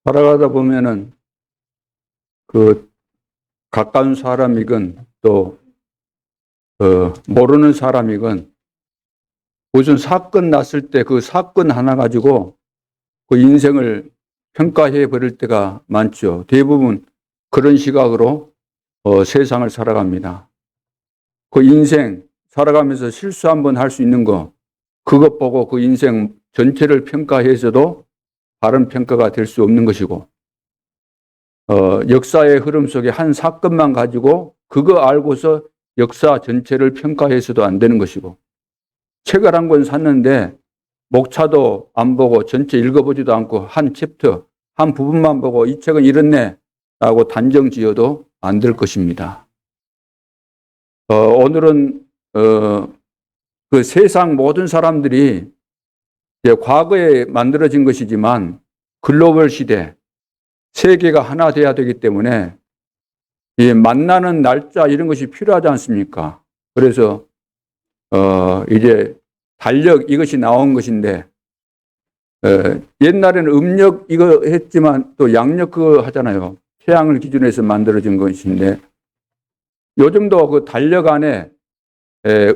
살아가다 보면은 그 가까운 사람이건 또 모르는 사람이건 무슨 사건 났을 때 그 사건 하나 가지고 그 인생을 평가해 버릴 때가 많죠. 대부분 그런 시각으로 세상을 살아갑니다. 그 인생 살아가면서 실수 한번 할 수 있는 거 그것 보고 그 인생 전체를 평가해서도 바른 평가가 될 수 없는 것이고 역사의 흐름 속에 한 사건만 가지고 그거 알고서 역사 전체를 평가해서도 안 되는 것이고 책을 한 권 샀는데 목차도 안 보고 전체 읽어보지도 않고 한 챕터 한 부분만 보고 이 책은 이렇네 라고 단정 지어도 안 될 것입니다. 오늘은 그 세상 모든 사람들이 과거에 만들어진 것이지만 글로벌 시대 세계가 하나 돼야 되기 때문에 이 만나는 날짜 이런 것이 필요하지 않습니까? 그래서 이제 달력 이것이 나온 것인데 옛날에는 음력 이거 했지만 또 양력 그거 하잖아요. 태양을 기준으로 해서 만들어진 것인데 요즘도 그 달력 안에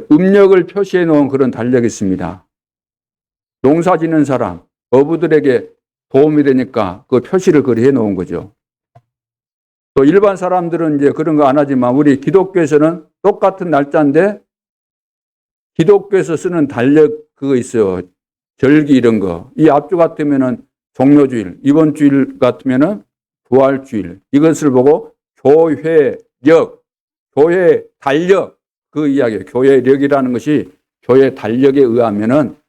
음력을 표시해 놓은 그런 달력이 있습니다. 농사 짓는 사람, 어부들에게 도움이 되니까 그 표시를 그리 해 놓은 거죠. 또 일반 사람들은 이제 그런 거 안 하지만 우리 기독교에서는 똑같은 날짜인데 기독교에서 쓰는 달력 그거 있어요. 절기 이런 거. 이 앞주 같으면은 종료주일, 이번 주일 같으면은 부활주일. 이것을 보고 교회력, 교회 달력 그 이야기예요. 교회력이라는 것이 교회 달력에 의하면은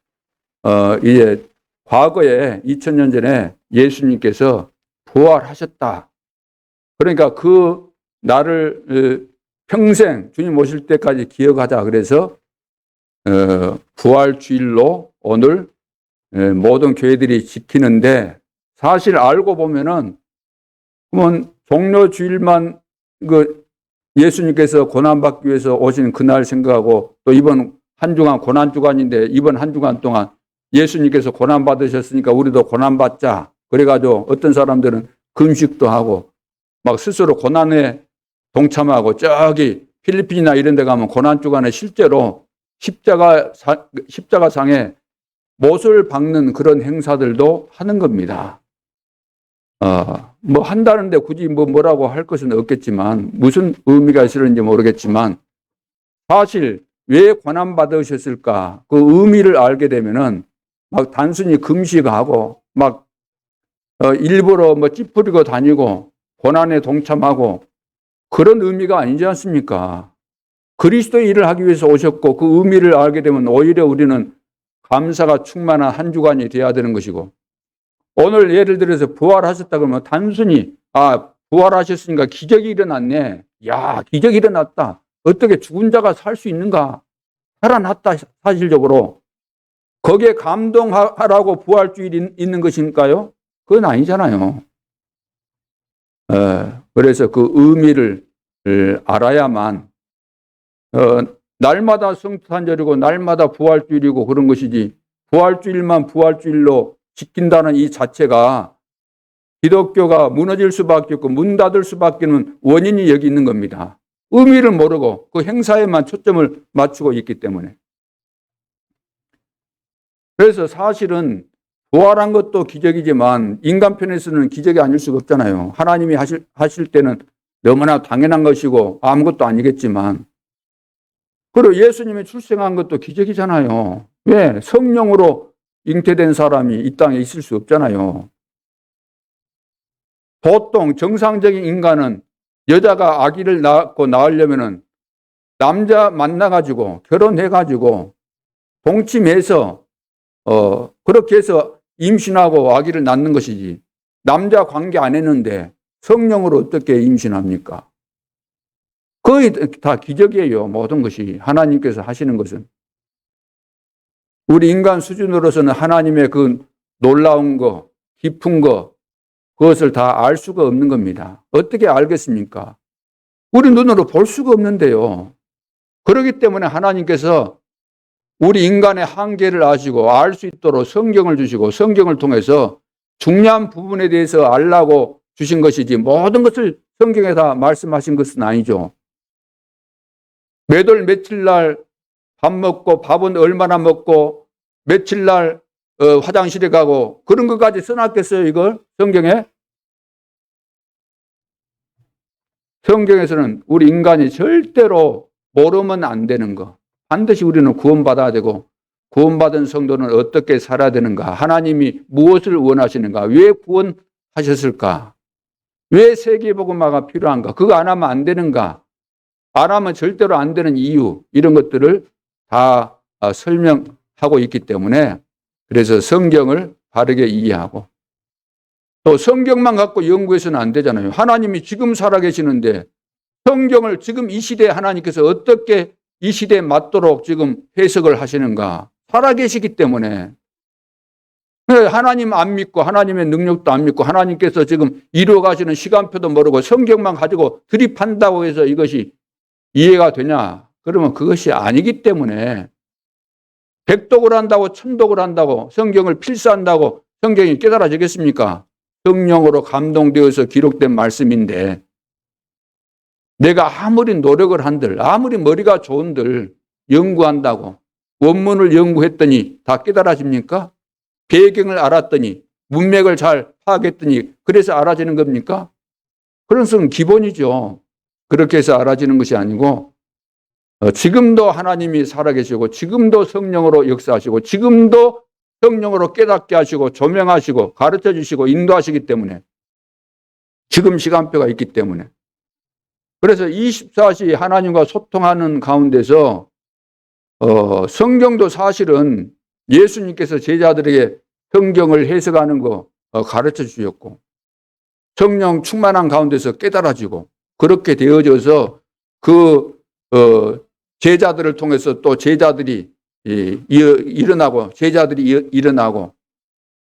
이제 과거에 2000년 전에 예수님께서 부활하셨다. 그러니까 그 날을 평생 주님 오실 때까지 기억하자. 그래서 부활주일로 오늘 모든 교회들이 지키는데 사실 알고 보면은 그러면 종료주일만 그 예수님께서 고난받기 위해서 오신 그날 생각하고 또 이번 한 주간 고난주간인데 이번 한 주간 동안 예수님께서 고난받으셨으니까 우리도 고난받자. 그래가지고 어떤 사람들은 금식도 하고 막 스스로 고난에 동참하고 저기 필리핀이나 이런 데 가면 고난주간에 실제로 십자가상에 못을 박는 그런 행사들도 하는 겁니다. 뭐 한다는데 굳이 뭐라고 할 것은 없겠지만 무슨 의미가 있을는지 모르겠지만 사실 왜 고난받으셨을까 그 의미를 알게 되면은 막 단순히 금식하고 막 일부러 뭐 찌푸리고 다니고 고난에 동참하고 그런 의미가 아니지 않습니까? 그리스도의 일을 하기 위해서 오셨고 그 의미를 알게 되면 오히려 우리는 감사가 충만한 한 주간이 되어야 되는 것이고 오늘 예를 들어서 부활하셨다 그러면 단순히 부활하셨으니까 기적이 일어났네. 야, 기적이 일어났다. 어떻게 죽은 자가 살 수 있는가? 살아났다 사실적으로. 거기에 감동하라고 부활주일이 있는 것인가요? 그건 아니잖아요. 그래서 그 의미를 알아야만 날마다 성탄절이고 날마다 부활주일이고 그런 것이지 부활주일만 부활주일로 지킨다는 이 자체가 기독교가 무너질 수밖에 없고 문 닫을 수밖에 없는 원인이 여기 있는 겁니다. 의미를 모르고 그 행사에만 초점을 맞추고 있기 때문에. 그래서 사실은 부활한 것도 기적이지만 인간 편에서는 기적이 아닐 수가 없잖아요. 하나님이 하실 때는 너무나 당연한 것이고 아무것도 아니겠지만 그리고 예수님이 출생한 것도 기적이잖아요. 왜? 성령으로 잉태된 사람이 이 땅에 있을 수 없잖아요. 보통 정상적인 인간은 여자가 아기를 낳으려면은 남자 만나가지고 결혼해가지고 동침해서 그렇게 해서 임신하고 아기를 낳는 것이지 남자 관계 안 했는데 성령으로 어떻게 임신합니까? 거의 다 기적이에요. 모든 것이 하나님께서 하시는 것은. 우리 인간 수준으로서는 하나님의 그 놀라운 거, 깊은 거 그것을 다 알 수가 없는 겁니다. 어떻게 알겠습니까? 우리 눈으로 볼 수가 없는데요. 그렇기 때문에 하나님께서 우리 인간의 한계를 아시고 알 수 있도록 성경을 주시고 성경을 통해서 중요한 부분에 대해서 알라고 주신 것이지 모든 것을 성경에 다 말씀하신 것은 아니죠. 몇 월 며칠 날 밥 먹고 밥은 얼마나 먹고 며칠 날 화장실에 가고 그런 것까지 써놨겠어요, 이걸? 성경에? 성경에서는 우리 인간이 절대로 모르면 안 되는 거. 반드시 우리는 구원받아야 되고 구원받은 성도는 어떻게 살아야 되는가? 하나님이 무엇을 원하시는가? 왜 구원하셨을까? 왜 세계복음화가 필요한가? 그거 안 하면 안 되는가? 안 하면 절대로 안 되는 이유, 이런 것들을 다 설명하고 있기 때문에 그래서 성경을 바르게 이해하고 또 성경만 갖고 연구해서는 안 되잖아요. 하나님이 지금 살아계시는데 성경을 지금 이 시대에 하나님께서 어떻게 이 시대에 맞도록 지금 해석을 하시는가? 살아계시기 때문에 하나님 안 믿고 하나님의 능력도 안 믿고 하나님께서 지금 이루어가시는 시간표도 모르고 성경만 가지고 드립한다고 해서 이것이 이해가 되냐? 그러면 그것이 아니기 때문에 백독을 한다고 천독을 한다고 성경을 필사한다고 성경이 깨달아지겠습니까? 성령으로 감동되어서 기록된 말씀인데 내가 아무리 노력을 한들 아무리 머리가 좋은들 연구한다고 원문을 연구했더니 다 깨달아집니까? 배경을 알았더니 문맥을 잘 파악했더니 그래서 알아지는 겁니까? 그런 것은 기본이죠. 그렇게 해서 알아지는 것이 아니고 지금도 하나님이 살아계시고 지금도 성령으로 역사하시고 지금도 성령으로 깨닫게 하시고 조명하시고 가르쳐 주시고 인도하시기 때문에 지금 시간표가 있기 때문에 그래서 24시 하나님과 소통하는 가운데서 성경도 사실은 예수님께서 제자들에게 성경을 해석하는 거 가르쳐 주셨고 성령 충만한 가운데서 깨달아지고 그렇게 되어져서 그 제자들을 통해서 또 제자들이 일어나고 제자들이 일어나고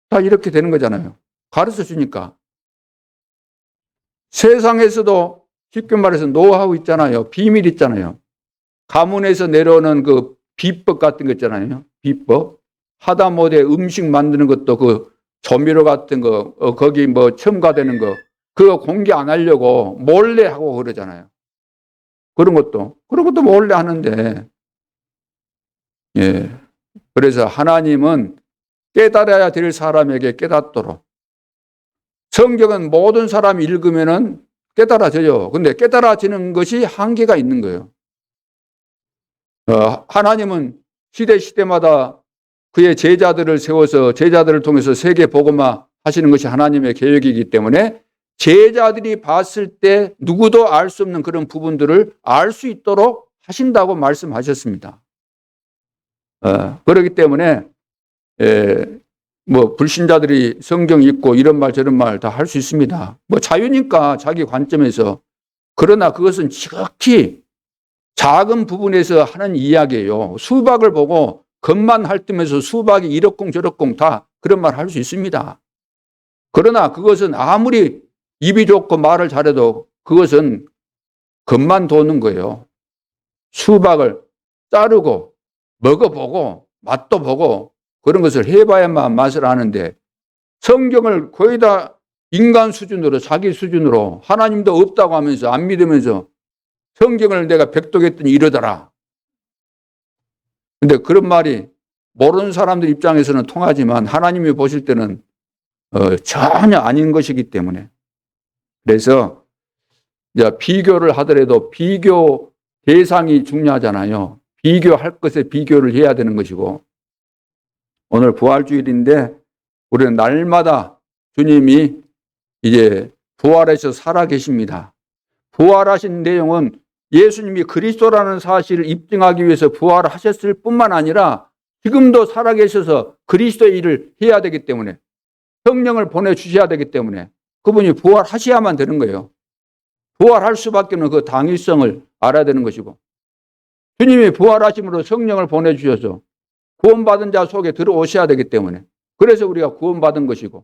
다 이렇게 되는 거잖아요. 가르쳐 주니까. 세상에서도 쉽게 말해서 노하우 있잖아요. 비밀 있잖아요. 가문에서 내려오는 그 비법 같은 거 있잖아요. 비법. 하다못해 음식 만드는 것도 그 조미료 같은 거 거기 뭐 첨가되는 거 그거 공개 안 하려고 몰래 하고 그러잖아요. 그런 것도 몰래 하는데 예. 그래서 하나님은 깨달아야 될 사람에게 깨닫도록 성경은 모든 사람이 읽으면은 깨달아져요. 근데 깨달아지는 것이 한계가 있는 거예요. 하나님은 시대마다 그의 제자들을 세워서 제자들을 통해서 세계 복음화 하시는 것이 하나님의 계획이기 때문에 제자들이 봤을 때 누구도 알 수 없는 그런 부분들을 알 수 있도록 하신다고 말씀하셨습니다. 그렇기 때문에 뭐 불신자들이 성경 읽고 이런 말 저런 말 다 할 수 있습니다. 뭐 자유니까 자기 관점에서. 그러나 그것은 지극히 작은 부분에서 하는 이야기예요. 수박을 보고 겉만 핥으면서 수박이 이렇쿵 저렇쿵 다 그런 말 할 수 있습니다. 그러나 그것은 아무리 입이 좋고 말을 잘해도 그것은 겉만 도는 거예요. 수박을 자르고 먹어보고 맛도 보고 그런 것을 해봐야만 맛을 아는데 성경을 거의 다 인간 수준으로 자기 수준으로 하나님도 없다고 하면서 안 믿으면서 성경을 내가 백독했더니 이러더라. 근데 그런 말이 모르는 사람들 입장에서는 통하지만 하나님이 보실 때는 전혀 아닌 것이기 때문에 그래서 이제 비교를 하더라도 비교 대상이 중요하잖아요. 비교할 것에 비교를 해야 되는 것이고 오늘 부활주일인데 우리는 날마다 주님이 이제 부활해서 살아계십니다. 부활하신 내용은 예수님이 그리스도라는 사실을 입증하기 위해서 부활하셨을 뿐만 아니라 지금도 살아계셔서 그리스도의 일을 해야 되기 때문에 성령을 보내주셔야 되기 때문에 그분이 부활하셔야만 되는 거예요. 부활할 수밖에 없는 그 당위성을 알아야 되는 것이고 주님이 부활하심으로 성령을 보내주셔서 구원받은 자 속에 들어오셔야 되기 때문에 그래서 우리가 구원받은 것이고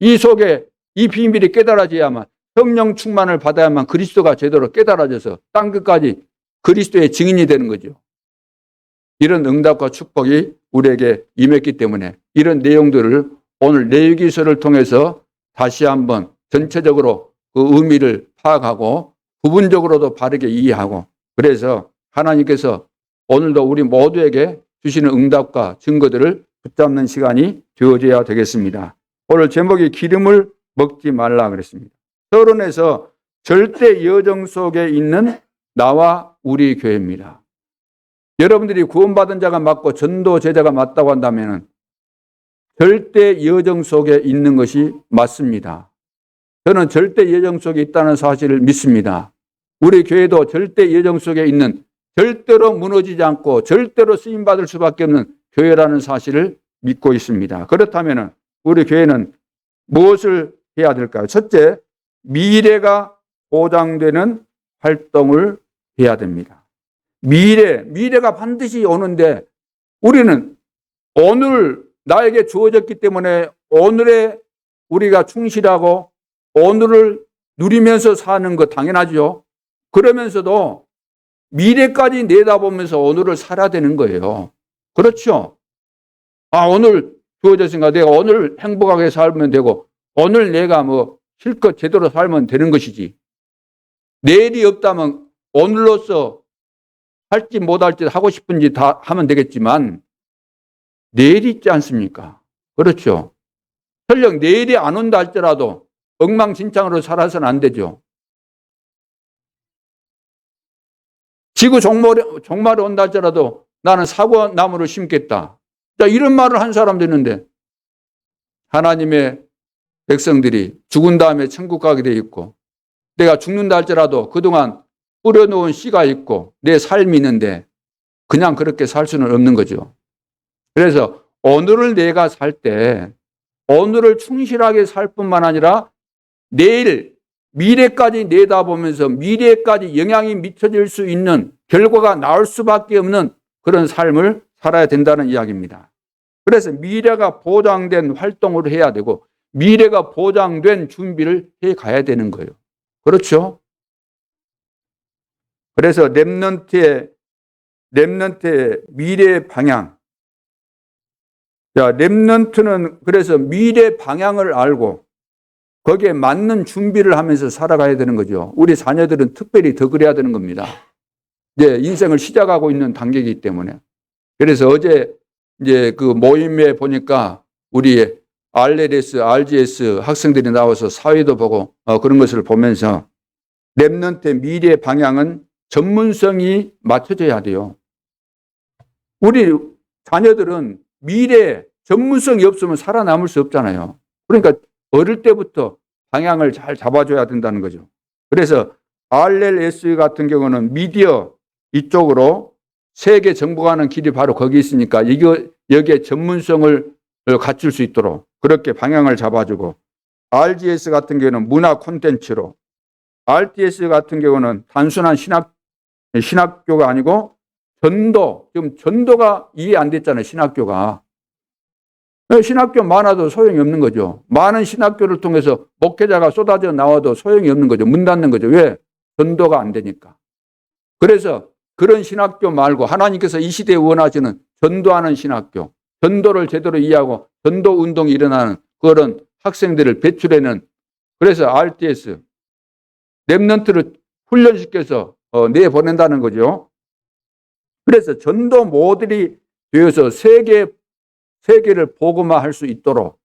이 속에 이 비밀이 깨달아져야만 성령 충만을 받아야만 그리스도가 제대로 깨달아져서 땅 끝까지 그리스도의 증인이 되는 거죠. 이런 응답과 축복이 우리에게 임했기 때문에 이런 내용들을 오늘 레위기서를 통해서 다시 한번 전체적으로 그 의미를 파악하고 부분적으로도 바르게 이해하고, 그래서 하나님께서 오늘도 우리 모두에게 주시는 응답과 증거들을 붙잡는 시간이 되어져야 되겠습니다. 오늘 제목이 기름을 먹지 말라 그랬습니다. 서론에서 절대 여정 속에 있는 나와 우리 교회입니다. 여러분들이 구원받은 자가 맞고 전도 제자가 맞다고 한다면 절대 여정 속에 있는 것이 맞습니다. 저는 절대 여정 속에 있다는 사실을 믿습니다. 우리 교회도 절대 여정 속에 있는, 절대로 무너지지 않고 절대로 쓰임받을 수밖에 없는 교회라는 사실을 믿고 있습니다. 그렇다면 우리 교회는 무엇을 해야 될까요? 첫째, 미래가 보장되는 활동을 해야 됩니다. 미래가 반드시 오는데 우리는 오늘 나에게 주어졌기 때문에 오늘에 우리가 충실하고 오늘을 누리면서 사는 거 당연하죠. 그러면서도 미래까지 내다보면서 오늘을 살아야 되는 거예요. 그렇죠? 오늘 주어졌으니까 내가 오늘 행복하게 살면 되고 오늘 내가 실컷 제대로 살면 되는 것이지. 내일이 없다면 오늘로서 할지 못할지 하고 싶은지 다 하면 되겠지만 내일이 있지 않습니까? 그렇죠? 설령 내일이 안 온다 할지라도 엉망진창으로 살아서는 안 되죠. 지구 종말이 온다 할지라도 나는 사과나무를 심겠다. 자, 이런 말을 한 사람도 있는데 하나님의 백성들이 죽은 다음에 천국 가게 돼 있고 내가 죽는다 할지라도 그동안 뿌려놓은 씨가 있고 내 삶이 있는데 그냥 그렇게 살 수는 없는 거죠. 그래서 오늘을 내가 살 때 오늘을 충실하게 살 뿐만 아니라 내일 미래까지 내다보면서 미래까지 영향이 미쳐질 수 있는 결과가 나올 수밖에 없는 그런 삶을 살아야 된다는 이야기입니다. 그래서 미래가 보장된 활동을 해야 되고 미래가 보장된 준비를 해 가야 되는 거예요. 그렇죠? 그래서 렘넌트의 미래 방향. 자, 렘넌트는 그래서 미래 방향을 알고 거기에 맞는 준비를 하면서 살아가야 되는 거죠. 우리 자녀들은 특별히 더 그래야 되는 겁니다. 이제 인생을 시작하고 있는 단계이기 때문에. 그래서 어제 이제 그 모임에 보니까 우리 RLS, RGS 학생들이 나와서 사회도 보고 그런 것을 보면서 렘넌트의 미래 방향은 전문성이 맞춰져야 돼요. 우리 자녀들은 미래 전문성이 없으면 살아남을 수 없잖아요. 그러니까 어릴 때부터 방향을 잘 잡아줘야 된다는 거죠. 그래서 RLS 같은 경우는 미디어 이쪽으로 세계 정복하는 길이 바로 거기 있으니까 여기에 전문성을 갖출 수 있도록 그렇게 방향을 잡아주고, RGS 같은 경우는 문화 콘텐츠로, RTS 같은 경우는 단순한 신학교가 아니고 지금 전도가 이해 안 됐잖아요. 신학교가. 신학교 많아도 소용이 없는 거죠. 많은 신학교를 통해서 목회자가 쏟아져 나와도 소용이 없는 거죠. 문 닫는 거죠. 왜? 전도가 안 되니까. 그래서 그런 신학교 말고 하나님께서 이 시대에 원하시는 전도하는 신학교, 전도를 제대로 이해하고 전도 운동이 일어나는 그런 학생들을 배출해내는, 그래서 RTS, 렘넌트를 훈련시켜서 내보낸다는 거죠. 그래서 전도 모델이 되어서 세계를 복음화할 수 있도록,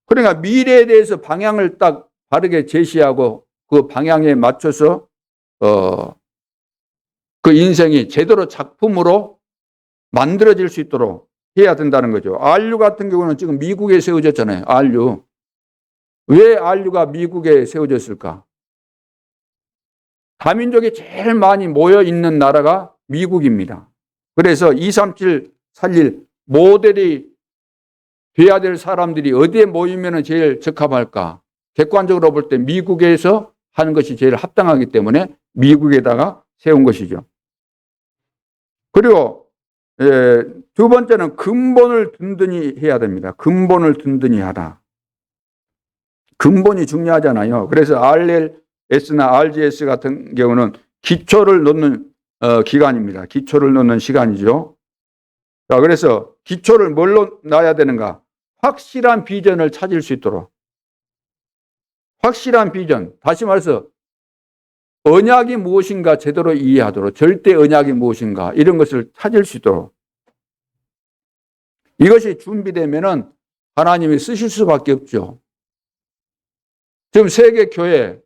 그러니까 미래에 대해서 방향을 딱 바르게 제시하고 그 방향에 맞춰서 그 인생이 제대로 작품으로 만들어질 수 있도록 해야 된다는 거죠. RU 같은 경우는 지금 미국에 세워졌잖아요. RU. 왜 RU가 미국에 세워졌을까? 다민족이 제일 많이 모여 있는 나라가 미국입니다. 그래서 237 살릴 모델이 돼야 될 사람들이 어디에 모이면 제일 적합할까? 객관적으로 볼 때 미국에서 하는 것이 제일 합당하기 때문에 미국에다가 세운 것이죠. 그리고 두 번째는 근본을 든든히 해야 됩니다. 근본을 든든히 하라. 근본이 중요하잖아요. 그래서 RLS나 RGS 같은 경우는 기초를 놓는 기간입니다. 기초를 놓는 시간이죠. 자, 그래서 기초를 뭘로 놔야 되는가? 확실한 비전을 찾을 수 있도록, 확실한 비전, 다시 말해서 언약이 무엇인가 제대로 이해하도록, 절대 언약이 무엇인가 이런 것을 찾을 수 있도록, 이것이 준비되면은 하나님이 쓰실 수밖에 없죠. 지금 세계 교회,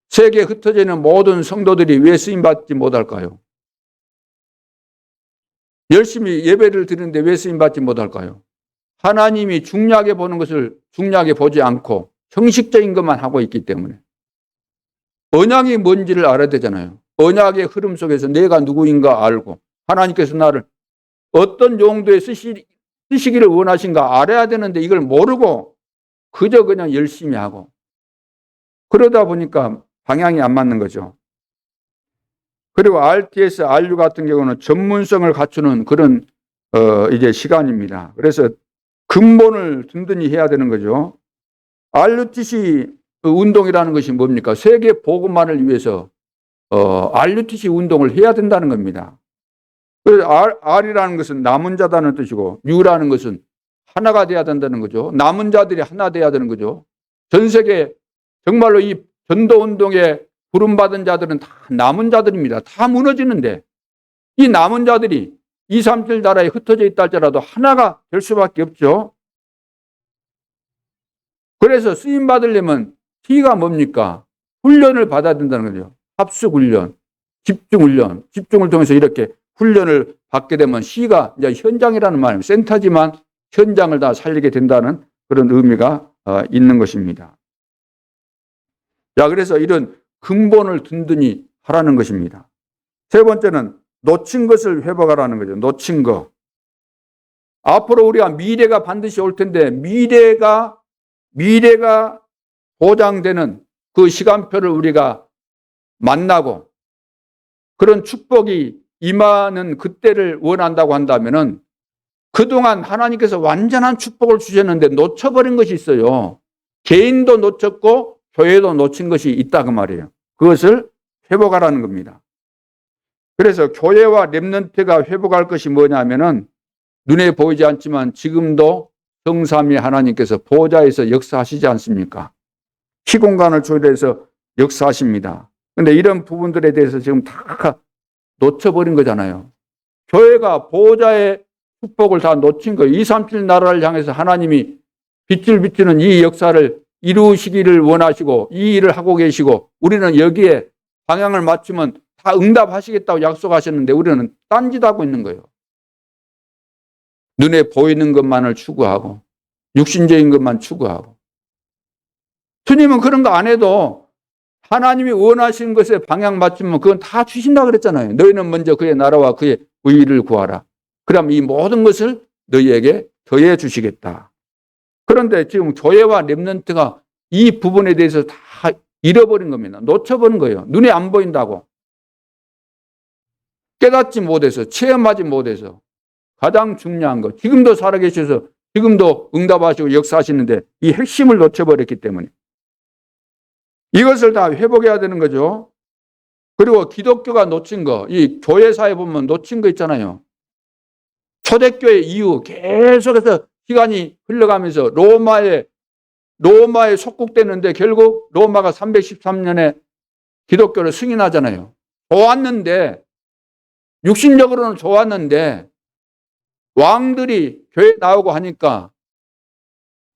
세계에 흩어져 있는 모든 성도들이 왜 쓰임받지 못할까요? 열심히 예배를 드리는데 왜 쓰임받지 못할까요? 하나님이 중요하게 보는 것을 중요하게 보지 않고 형식적인 것만 하고 있기 때문에. 언약이 뭔지를 알아야 되잖아요. 언약의 흐름 속에서 내가 누구인가 알고 하나님께서 나를 어떤 용도에 쓰시기를 원하신가 알아야 되는데 이걸 모르고 그저 그냥 열심히 하고 그러다 보니까 방향이 안 맞는 거죠. 그리고 RTS, RU 같은 경우는 전문성을 갖추는 그런 이제 시간입니다. 그래서 근본을 든든히 해야 되는 거죠. RUTC 운동이라는 것이 뭡니까? 세계 복음만을 위해서 RUTC 운동을 해야 된다는 겁니다. 그래서 R이라는 것은 남은 자다는 뜻이고 U라는 것은 하나가 돼야 된다는 거죠. 남은 자들이 하나 돼야 되는 거죠. 전 세계 정말로 이 전도 운동에 부름받은 자들은 다 남은 자들입니다. 다 무너지는데 이 남은 자들이 237 나라에 흩어져 있다 할지라도 하나가 될 수밖에 없죠. 그래서 쓰임 받으려면 T가 뭡니까? 훈련을 받아야 된다는 거죠. 합숙 훈련, 집중 훈련, 집중을 통해서 이렇게 훈련을 받게 되면 C가 이제 현장이라는 말입니다. 센터지만 현장을 다 살리게 된다는 그런 의미가 있는 것입니다. 자, 그래서 이런 근본을 든든히 하라는 것입니다. 세 번째는 놓친 것을 회복하라는 거죠. 놓친 거. 앞으로 우리가 미래가 반드시 올 텐데 미래가 보장되는 그 시간표를 우리가 만나고 그런 축복이 임하는 그때를 원한다고 한다면은 그동안 하나님께서 완전한 축복을 주셨는데 놓쳐버린 것이 있어요. 개인도 놓쳤고 교회도 놓친 것이 있다 그 말이에요. 그것을 회복하라는 겁니다. 그래서 교회와 렘넌트가 회복할 것이 뭐냐면은 눈에 보이지 않지만 지금도 성삼위 하나님께서 보좌에서 역사하시지 않습니까? 시공간을 초월해서 역사하십니다. 그런데 이런 부분들에 대해서 지금 다 놓쳐버린 거잖아요. 교회가 보좌의 축복을 다 놓친 거예요. 237 나라를 향해서 하나님이 빛을 비추는 이 역사를 이루시기를 원하시고 이 일을 하고 계시고 우리는 여기에 방향을 맞추면 다 응답하시겠다고 약속하셨는데 우리는 딴짓하고 있는 거예요. 눈에 보이는 것만을 추구하고 육신적인 것만 추구하고 주님은 그런 거 안 해도 하나님이 원하시는 것에 방향 맞추면 그건 다 주신다 그랬잖아요. 너희는 먼저 그의 나라와 그의 의의를 구하라. 그럼 이 모든 것을 너희에게 더해 주시겠다. 그런데 지금 교회와 렘넌트가 이 부분에 대해서 다 잃어버린 겁니다. 놓쳐버린 거예요. 눈에 안 보인다고. 깨닫지 못해서 체험하지 못해서 가장 중요한 거 지금도 살아계셔서 지금도 응답하시고 역사하시는데 이 핵심을 놓쳐버렸기 때문에 이것을 다 회복해야 되는 거죠. 그리고 기독교가 놓친 거, 이 교회사에 보면 놓친 거 있잖아요. 초대교회 이후 계속해서 시간이 흘러가면서 로마에 속국되는데 결국 로마가 313년에 기독교를 승인하잖아요. 좋았는데 육신적으로는 좋았는데 왕들이 교회 나오고 하니까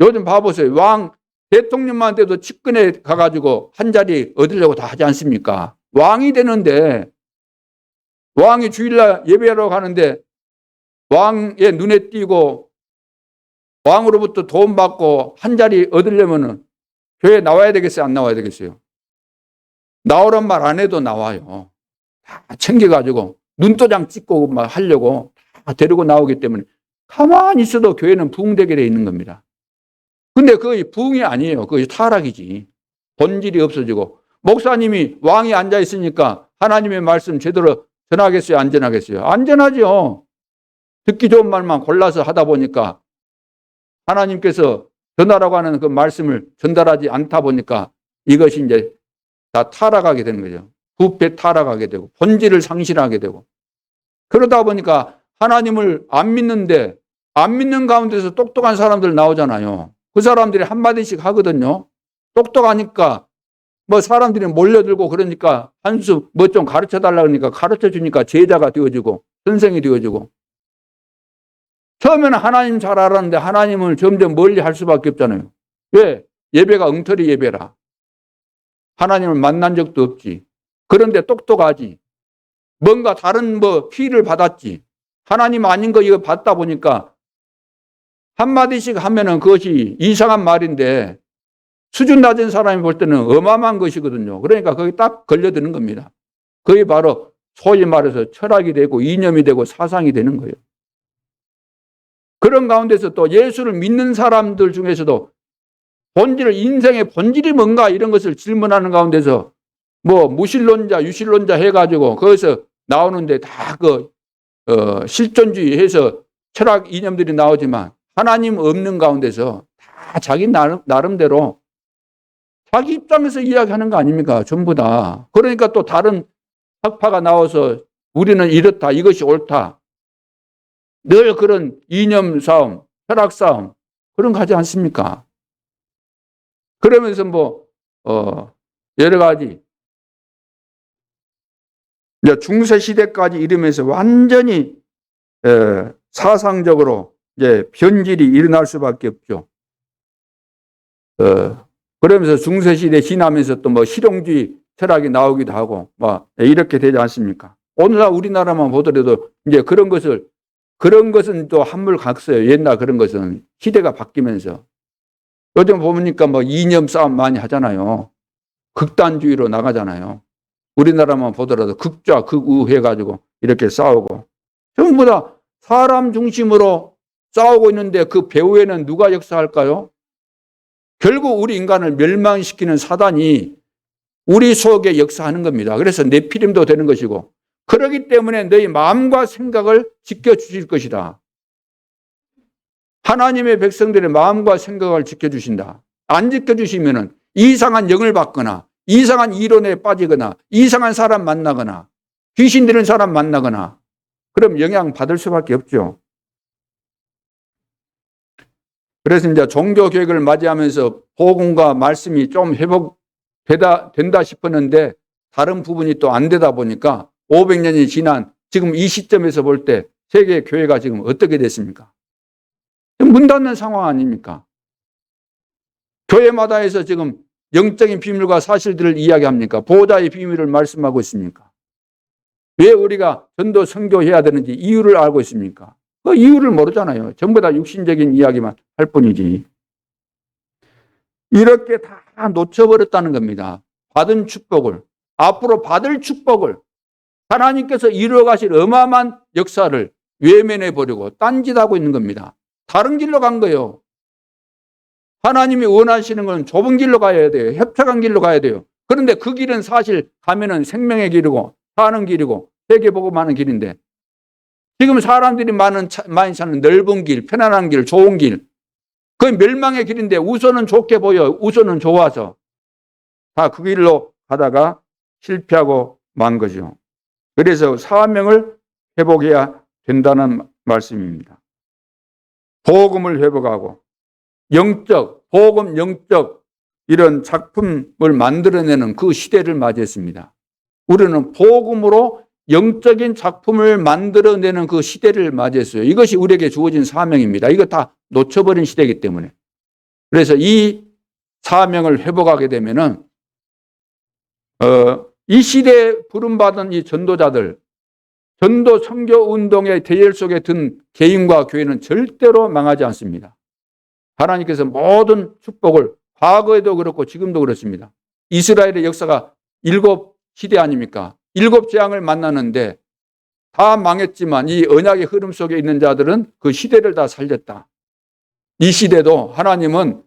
요즘 봐보세요. 왕 대통령한테도 측근에 가가지고 한 자리 얻으려고 다 하지 않습니까? 왕이 되는데 왕이 주일날 예배하러 가는데 왕의 눈에 띄고 왕으로부터 돈 받고 한 자리 얻으려면 교회에 나와야 되겠어요? 안 나와야 되겠어요? 나오란 말 안 해도 나와요. 다 챙겨가지고 눈도장 찍고 막 하려고 다 데리고 나오기 때문에 가만히 있어도 교회는 부흥되게 돼 있는 겁니다. 근데 그게 부흥이 아니에요. 그게 타락이지. 본질이 없어지고 목사님이 왕이 앉아 있으니까 하나님의 말씀 제대로 전하겠어요? 안 전하겠어요? 안 전하죠. 듣기 좋은 말만 골라서 하다 보니까 하나님께서 전하라고 하는 그 말씀을 전달하지 않다 보니까 이것이 이제 다 타락하게 되는 거죠. 부패 타락하게 되고 본질을 상실하게 되고 그러다 보니까 하나님을 안 믿는데 안 믿는 가운데서 똑똑한 사람들 나오잖아요. 그 사람들이 한마디씩 하거든요. 똑똑하니까 뭐 사람들이 몰려들고 그러니까 한 수 뭐 좀 가르쳐 달라 그러니까 가르쳐 주니까 제자가 되어주고 선생이 되어주고. 처음에는 하나님 잘 알았는데 하나님을 점점 멀리 할 수밖에 없잖아요. 왜? 예배가 엉터리 예배라. 하나님을 만난 적도 없지. 그런데 똑똑하지. 뭔가 다른 뭐 피를 받았지. 하나님 아닌 거 이거 받다 보니까 한마디씩 하면은 그것이 이상한 말인데 수준 낮은 사람이 볼 때는 어마어마한 것이거든요. 그러니까 거기 딱 걸려드는 겁니다. 그게 바로 소위 말해서 철학이 되고 이념이 되고 사상이 되는 거예요. 그런 가운데서 또 예수를 믿는 사람들 중에서도 본질, 인생의 본질이 뭔가 이런 것을 질문하는 가운데서 뭐 무신론자, 유신론자 해가지고 거기서 나오는데 다 실존주의 해서 철학 이념들이 나오지만 하나님 없는 가운데서 다 자기 나름대로 자기 입장에서 이야기하는 거 아닙니까? 전부 다. 그러니까 또 다른 학파가 나와서 우리는 이렇다, 이것이 옳다. 늘 그런 이념 싸움, 철학 싸움 그런 거 하지 않습니까? 그러면서 여러 가지 이제 중세 시대까지 이르면서 완전히 사상적으로 이제 변질이 일어날 수밖에 없죠. 그러면서 중세 시대 지나면서 또 뭐 실용주의 철학이 나오기도 하고 뭐 이렇게 되지 않습니까? 오늘날 우리나라만 보더라도 이제 그런 것은 또 한물갔어요. 옛날 그런 것은 시대가 바뀌면서 요즘 보니까 뭐 이념 싸움 많이 하잖아요. 극단주의로 나가잖아요. 우리나라만 보더라도 극좌, 극우 해가지고 이렇게 싸우고 전부 다 사람 중심으로 싸우고 있는데 그 배후에는 누가 역사할까요? 결국 우리 인간을 멸망시키는 사단이 우리 속에 역사하는 겁니다. 그래서 네피림도 되는 것이고 그렇기 때문에 너희 마음과 생각을 지켜주실 것이다. 하나님의 백성들의 마음과 생각을 지켜주신다. 안 지켜주시면 이상한 영을 받거나 이상한 이론에 빠지거나 이상한 사람 만나거나 귀신 들은 사람 만나거나 그럼 영향 받을 수밖에 없죠. 그래서 이제 종교개혁을 맞이하면서 복음과 말씀이 좀 된다 싶었는데 다른 부분이 또 안 되다 보니까 500년이 지난 지금 이 시점에서 볼 때 세계 교회가 지금 어떻게 됐습니까? 문 닫는 상황 아닙니까? 교회마다 해서 지금 영적인 비밀과 사실들을 이야기합니까? 보호자의 비밀을 말씀하고 있습니까? 왜 우리가 전도 선교해야 되는지 이유를 알고 있습니까? 그 이유를 모르잖아요. 전부 다 육신적인 이야기만 할 뿐이지. 이렇게 다 놓쳐버렸다는 겁니다. 받은 축복을, 앞으로 받을 축복을 하나님께서 이루어가실 어마어마한 역사를 외면해버리고 딴짓하고 있는 겁니다. 다른 길로 간 거예요. 하나님이 원하시는 건 좁은 길로 가야 돼요. 협착한 길로 가야 돼요. 그런데 그 길은 사실 가면은 생명의 길이고 사는 길이고 세계복음하는 길인데 지금 사람들이 많이 사는 넓은 길, 편안한 길, 좋은 길 그게 멸망의 길인데 우선은 좋게 보여. 우선은 좋아서 다 그 길로 가다가 실패하고 만 거죠. 그래서 사명을 회복해야 된다는 말씀입니다. 복음을 회복하고 복음 영적 이런 작품을 만들어내는 그 시대를 맞이했습니다. 우리는 복음으로 영적인 작품을 만들어내는 그 시대를 맞이했어요. 이것이 우리에게 주어진 사명입니다. 이거 다 놓쳐버린 시대이기 때문에. 그래서 이 사명을 회복하게 되면은 이 시대에 부름받은 이 전도자들, 전도 선교 운동의 대열 속에 든 개인과 교회는 절대로 망하지 않습니다. 하나님께서 모든 축복을 과거에도 그렇고 지금도 그렇습니다. 이스라엘의 역사가 7시대 아닙니까? 7재앙을 만나는데 다 망했지만 이 언약의 흐름 속에 있는 자들은 그 시대를 다 살렸다. 이 시대도 하나님은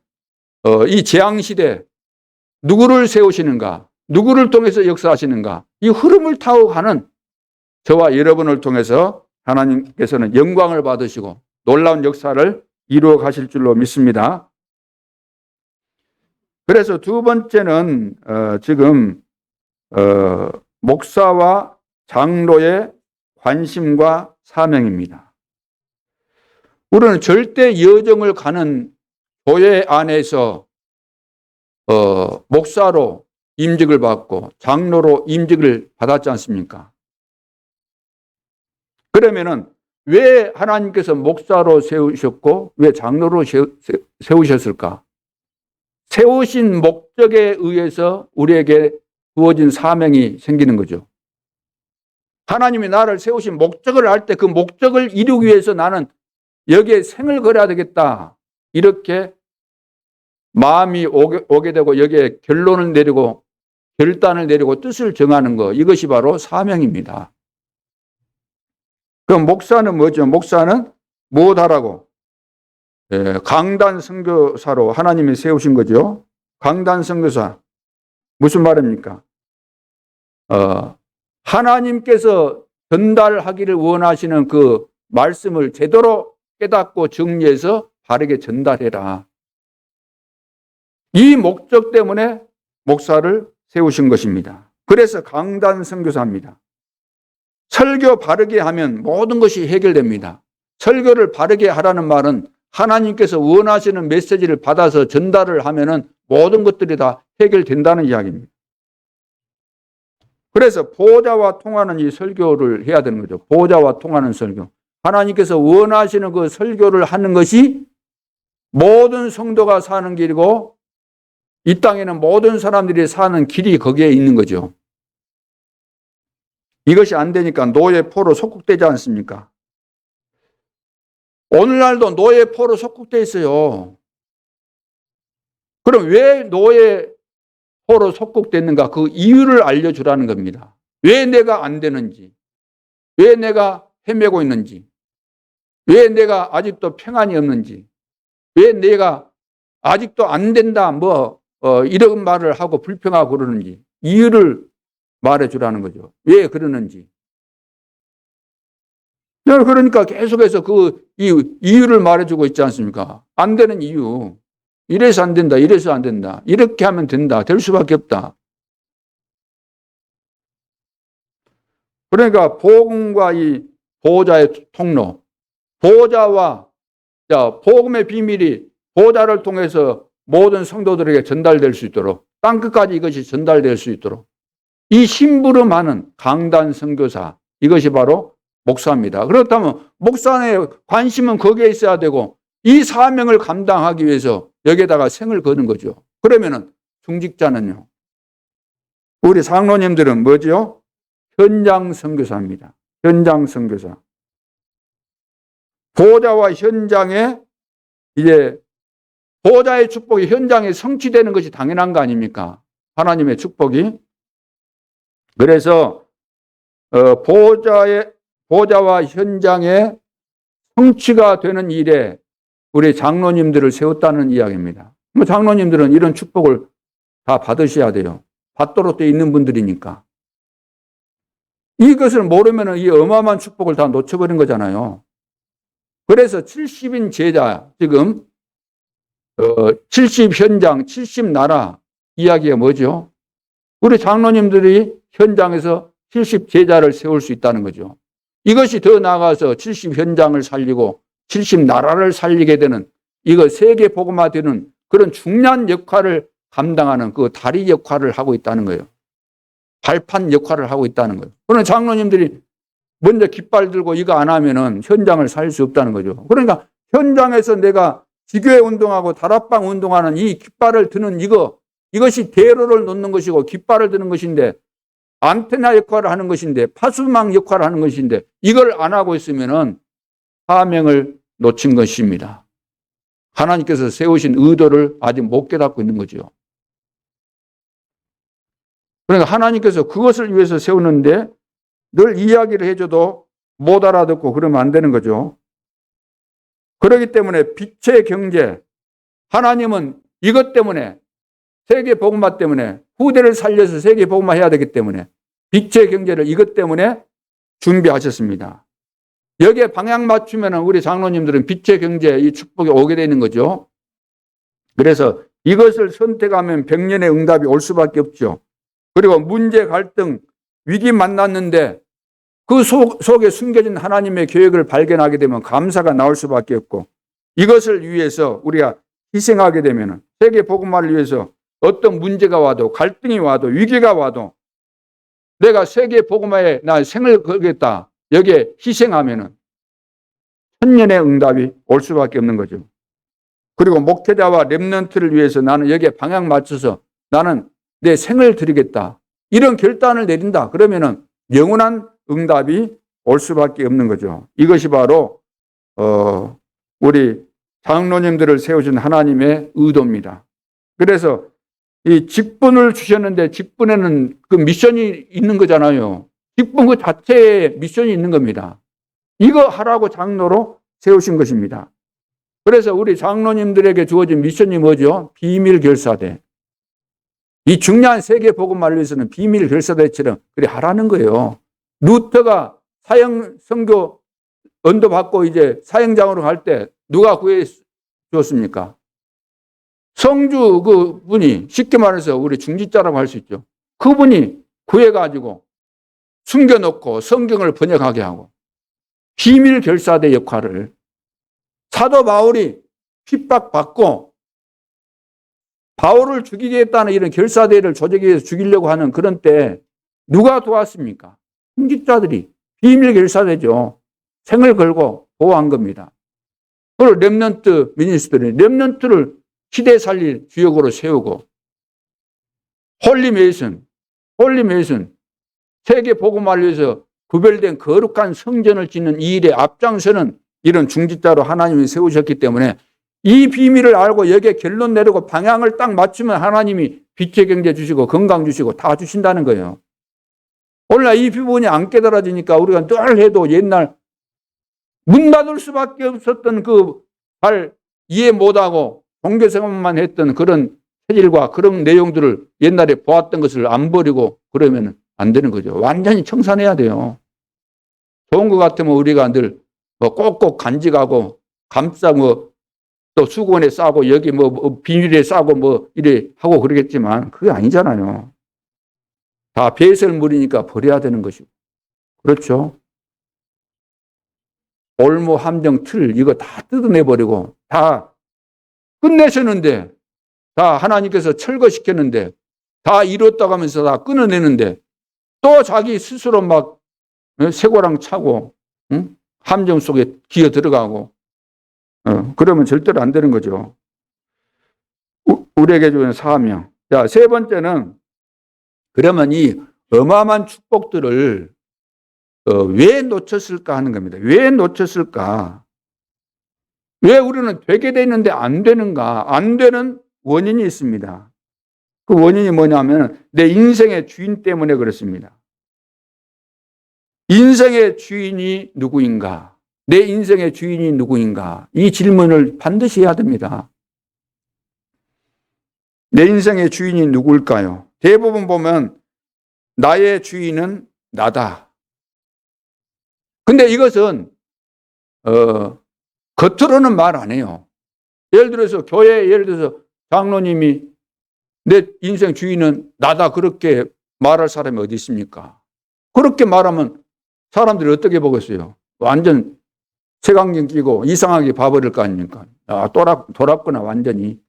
이 재앙시대 누구를 세우시는가? 누구를 통해서 역사하시는가? 이 흐름을 타고 가는 저와 여러분을 통해서 하나님께서는 영광을 받으시고 놀라운 역사를 이루어 가실 줄로 믿습니다. 그래서 두 번째는 지금 목사와 장로의 관심과 사명입니다. 우리는 절대 여정을 가는 교회 안에서 목사로 임직을 받고 장로로 임직을 받았지 않습니까? 그러면은 왜 하나님께서 목사로 세우셨고 왜 장로로 세우셨을까? 세우신 목적에 의해서 우리에게 주어진 사명이 생기는 거죠. 하나님이 나를 세우신 목적을 알 때 그 목적을 이루기 위해서 나는 여기에 생을 걸어야 되겠다. 이렇게 마음이 오게 되고 여기에 결론을 내리고 결단을 내리고 뜻을 정하는 것, 이것이 바로 사명입니다. 그럼 목사는 뭐죠? 목사는 무엇하라고? 강단 선교사로 하나님이 세우신 거죠. 강단 선교사. 무슨 말입니까? 하나님께서 전달하기를 원하시는 그 말씀을 제대로 깨닫고 정리해서 바르게 전달해라. 이 목적 때문에 목사를 세우신 것입니다. 그래서 강단 선교사입니다. 설교 바르게 하면 모든 것이 해결됩니다. 설교를 바르게 하라는 말은 하나님께서 원하시는 메시지를 받아서 전달을 하면은 모든 것들이 다 해결된다는 이야기입니다. 그래서 보호자와 통하는 이 설교를 해야 되는 거죠. 보호자와 통하는 설교. 하나님께서 원하시는 그 설교를 하는 것이 모든 성도가 사는 길이고 이 땅에는 모든 사람들이 사는 길이 거기에 있는 거죠. 이것이 안 되니까 노예포로 속국되지 않습니까? 오늘날도 노예포로 속국되어 있어요. 그럼 왜 노예포로 속국됐는가? 그 이유를 알려주라는 겁니다. 왜 내가 안 되는지, 왜 내가 헤매고 있는지, 왜 내가 아직도 평안이 없는지, 왜 내가 아직도 안 된다, 이런 말을 하고 불평하고 그러는지, 이유를 말해주라는 거죠. 왜 그러는지. 그러니까 계속해서 그 이유를 말해주고 있지 않습니까? 안 되는 이유. 이래서 안 된다, 이래서 안 된다. 이렇게 하면 된다, 될 수밖에 없다. 그러니까 복음과 이 보호자의 통로, 보호자와 복음의 비밀이 보호자를 통해서 모든 성도들에게 전달될 수 있도록, 땅끝까지 이것이 전달될 수 있도록 이 심부름하는 강단 선교사, 이것이 바로 목사입니다. 그렇다면 목사의 관심은 거기에 있어야 되고 이 사명을 감당하기 위해서 여기에다가 생을 거는 거죠. 그러면은 중직자는요, 우리 장로님들은 뭐죠? 현장 선교사입니다. 현장 선교사. 보호자와 현장에 이제 보호자의 축복이 현장에 성취되는 것이 당연한 거 아닙니까? 하나님의 축복이. 그래서 보호자와 현장에 성취가 되는 일에 우리 장로님들을 세웠다는 이야기입니다. 장로님들은 이런 축복을 다 받으셔야 돼요. 받도록 되어 있는 분들이니까. 이것을 모르면 이 어마어마한 축복을 다 놓쳐버린 거잖아요. 그래서 70인 제자, 지금 70 현장, 70 나라 이야기가 뭐죠? 우리 장로님들이 현장에서 70 제자를 세울 수 있다는 거죠. 이것이 더 나아가서 70 현장을 살리고 70 나라를 살리게 되는, 이거 세계 복음화되는 그런 중요한 역할을 감당하는 그 다리 역할을 하고 있다는 거예요. 발판 역할을 하고 있다는 거예요. 그런 장로님들이 먼저 깃발 들고 이거 안 하면은 현장을 살릴 수 없다는 거죠. 그러니까 현장에서 내가 지교회 운동하고 다락방 운동하는 이 깃발을 드는 이것이 대로를 놓는 것이고 깃발을 드는 것인데, 안테나 역할을 하는 것인데, 파수망 역할을 하는 것인데, 이걸 안 하고 있으면은 사명을 놓친 것입니다. 하나님께서 세우신 의도를 아직 못 깨닫고 있는 거죠. 그러니까 하나님께서 그것을 위해서 세우는데 늘 이야기를 해줘도 못 알아듣고 그러면 안 되는 거죠. 그렇기 때문에 빛의 경제, 하나님은 이것 때문에, 세계 복음화 때문에, 후대를 살려서 세계 복음화 해야 되기 때문에 빛의 경제를 이것 때문에 준비하셨습니다. 여기에 방향 맞추면 우리 장로님들은 빛의 경제, 이 축복이 오게 되는 거죠. 그래서 이것을 선택하면 100년의 응답이 올 수밖에 없죠. 그리고 문제, 갈등, 위기 만났는데 그 속에 숨겨진 하나님의 계획을 발견하게 되면 감사가 나올 수밖에 없고, 이것을 위해서 우리가 희생하게 되면 세계 복음화를 위해서 어떤 문제가 와도, 갈등이 와도, 위기가 와도 내가 세계 복음화에 나 생을 걸겠다, 여기에 희생하면은 천년의 응답이 올 수밖에 없는 거죠. 그리고 목회자와 렘넌트를 위해서 나는 여기에 방향 맞춰서 나는 내 생을 드리겠다, 이런 결단을 내린다. 그러면은 영원한 응답이 올 수밖에 없는 거죠. 이것이 바로 우리 장로님들을 세우신 하나님의 의도입니다. 그래서 이 직분을 주셨는데 직분에는 그 미션이 있는 거잖아요. 직분 그 자체에 미션이 있는 겁니다. 이거 하라고 장로로 세우신 것입니다. 그래서 우리 장로님들에게 주어진 미션이 뭐죠? 비밀 결사대. 이 중요한 세계 복음화를 위해서는 비밀 결사대처럼 그래 하라는 거예요. 루터가 사형 선교 언도 받고 이제 사형장으로 갈 때 누가 구해 주었습니까? 성주 그 분이, 쉽게 말해서 우리 중직자라고 할 수 있죠. 그분이 구해가지고 숨겨놓고 성경을 번역하게 하고, 비밀 결사대 역할을, 사도 바울이 핍박받고 바울을 죽이겠다는 이런 결사대를 조직해서 죽이려고 하는 그런 때 누가 도왔습니까? 중직자들이, 비밀 결사대죠. 생을 걸고 보호한 겁니다. 그리고 렘넌트 미니스트리, 렘넌트를 시대 살릴 주역으로 세우고, 홀리 메이슨, 세계 복음화를 위해서 구별된 거룩한 성전을 짓는 이 일에 앞장서는 이런 중직자로 하나님이 세우셨기 때문에 이 비밀을 알고 여기에 결론 내리고 방향을 딱 맞추면 하나님이 빛의 경제 주시고 건강 주시고 다 주신다는 거예요. 오늘날 이 부분이 안 깨달아지니까 우리가 늘 해도 옛날 문 닫을 수밖에 없었던 그 잘 이해 못하고 종교생활만 했던 그런 체질과 그런 내용들을 옛날에 보았던 것을 안 버리고 그러면 안 되는 거죠. 완전히 청산해야 돼요. 좋은 것 같으면 우리가 늘 뭐 꼭꼭 간직하고 감싸 또 수건에 싸고 여기 비닐에 싸고 이래 하고 그러겠지만 그게 아니잖아요. 다 배설물이니까 버려야 되는 것이고. 그렇죠? 올무, 함정, 틀 이거 다 뜯어내버리고 다 끝내셨는데, 다 하나님께서 철거시켰는데, 다 이뤘다고 하면서 다 끊어내는데 또 자기 스스로 막 쇠고랑 차고 함정 속에 기어 들어가고 그러면 절대로 안 되는 거죠. 우리에게 주는 사명. 자, 세 번째는 그러면 이 어마어마한 축복들을 왜 놓쳤을까 하는 겁니다. 왜 놓쳤을까? 왜 우리는 되게 돼 있는데 안 되는가? 안 되는 원인이 있습니다. 그 원인이 뭐냐면 내 인생의 주인 때문에 그렇습니다. 인생의 주인이 누구인가? 내 인생의 주인이 누구인가? 이 질문을 반드시 해야 됩니다. 내 인생의 주인이 누구일까요? 대부분 보면 나의 주인은 나다. 근데 이것은 겉으로는 말 안 해요. 예를 들어서 교회, 예를 들어서 장로님이 내 인생 주인은 나다 그렇게 말할 사람이 어디 있습니까? 그렇게 말하면 사람들이 어떻게 보겠어요? 완전 색안경 끼고 이상하게 봐버릴 거 아닙니까? 돌았구나 완전히.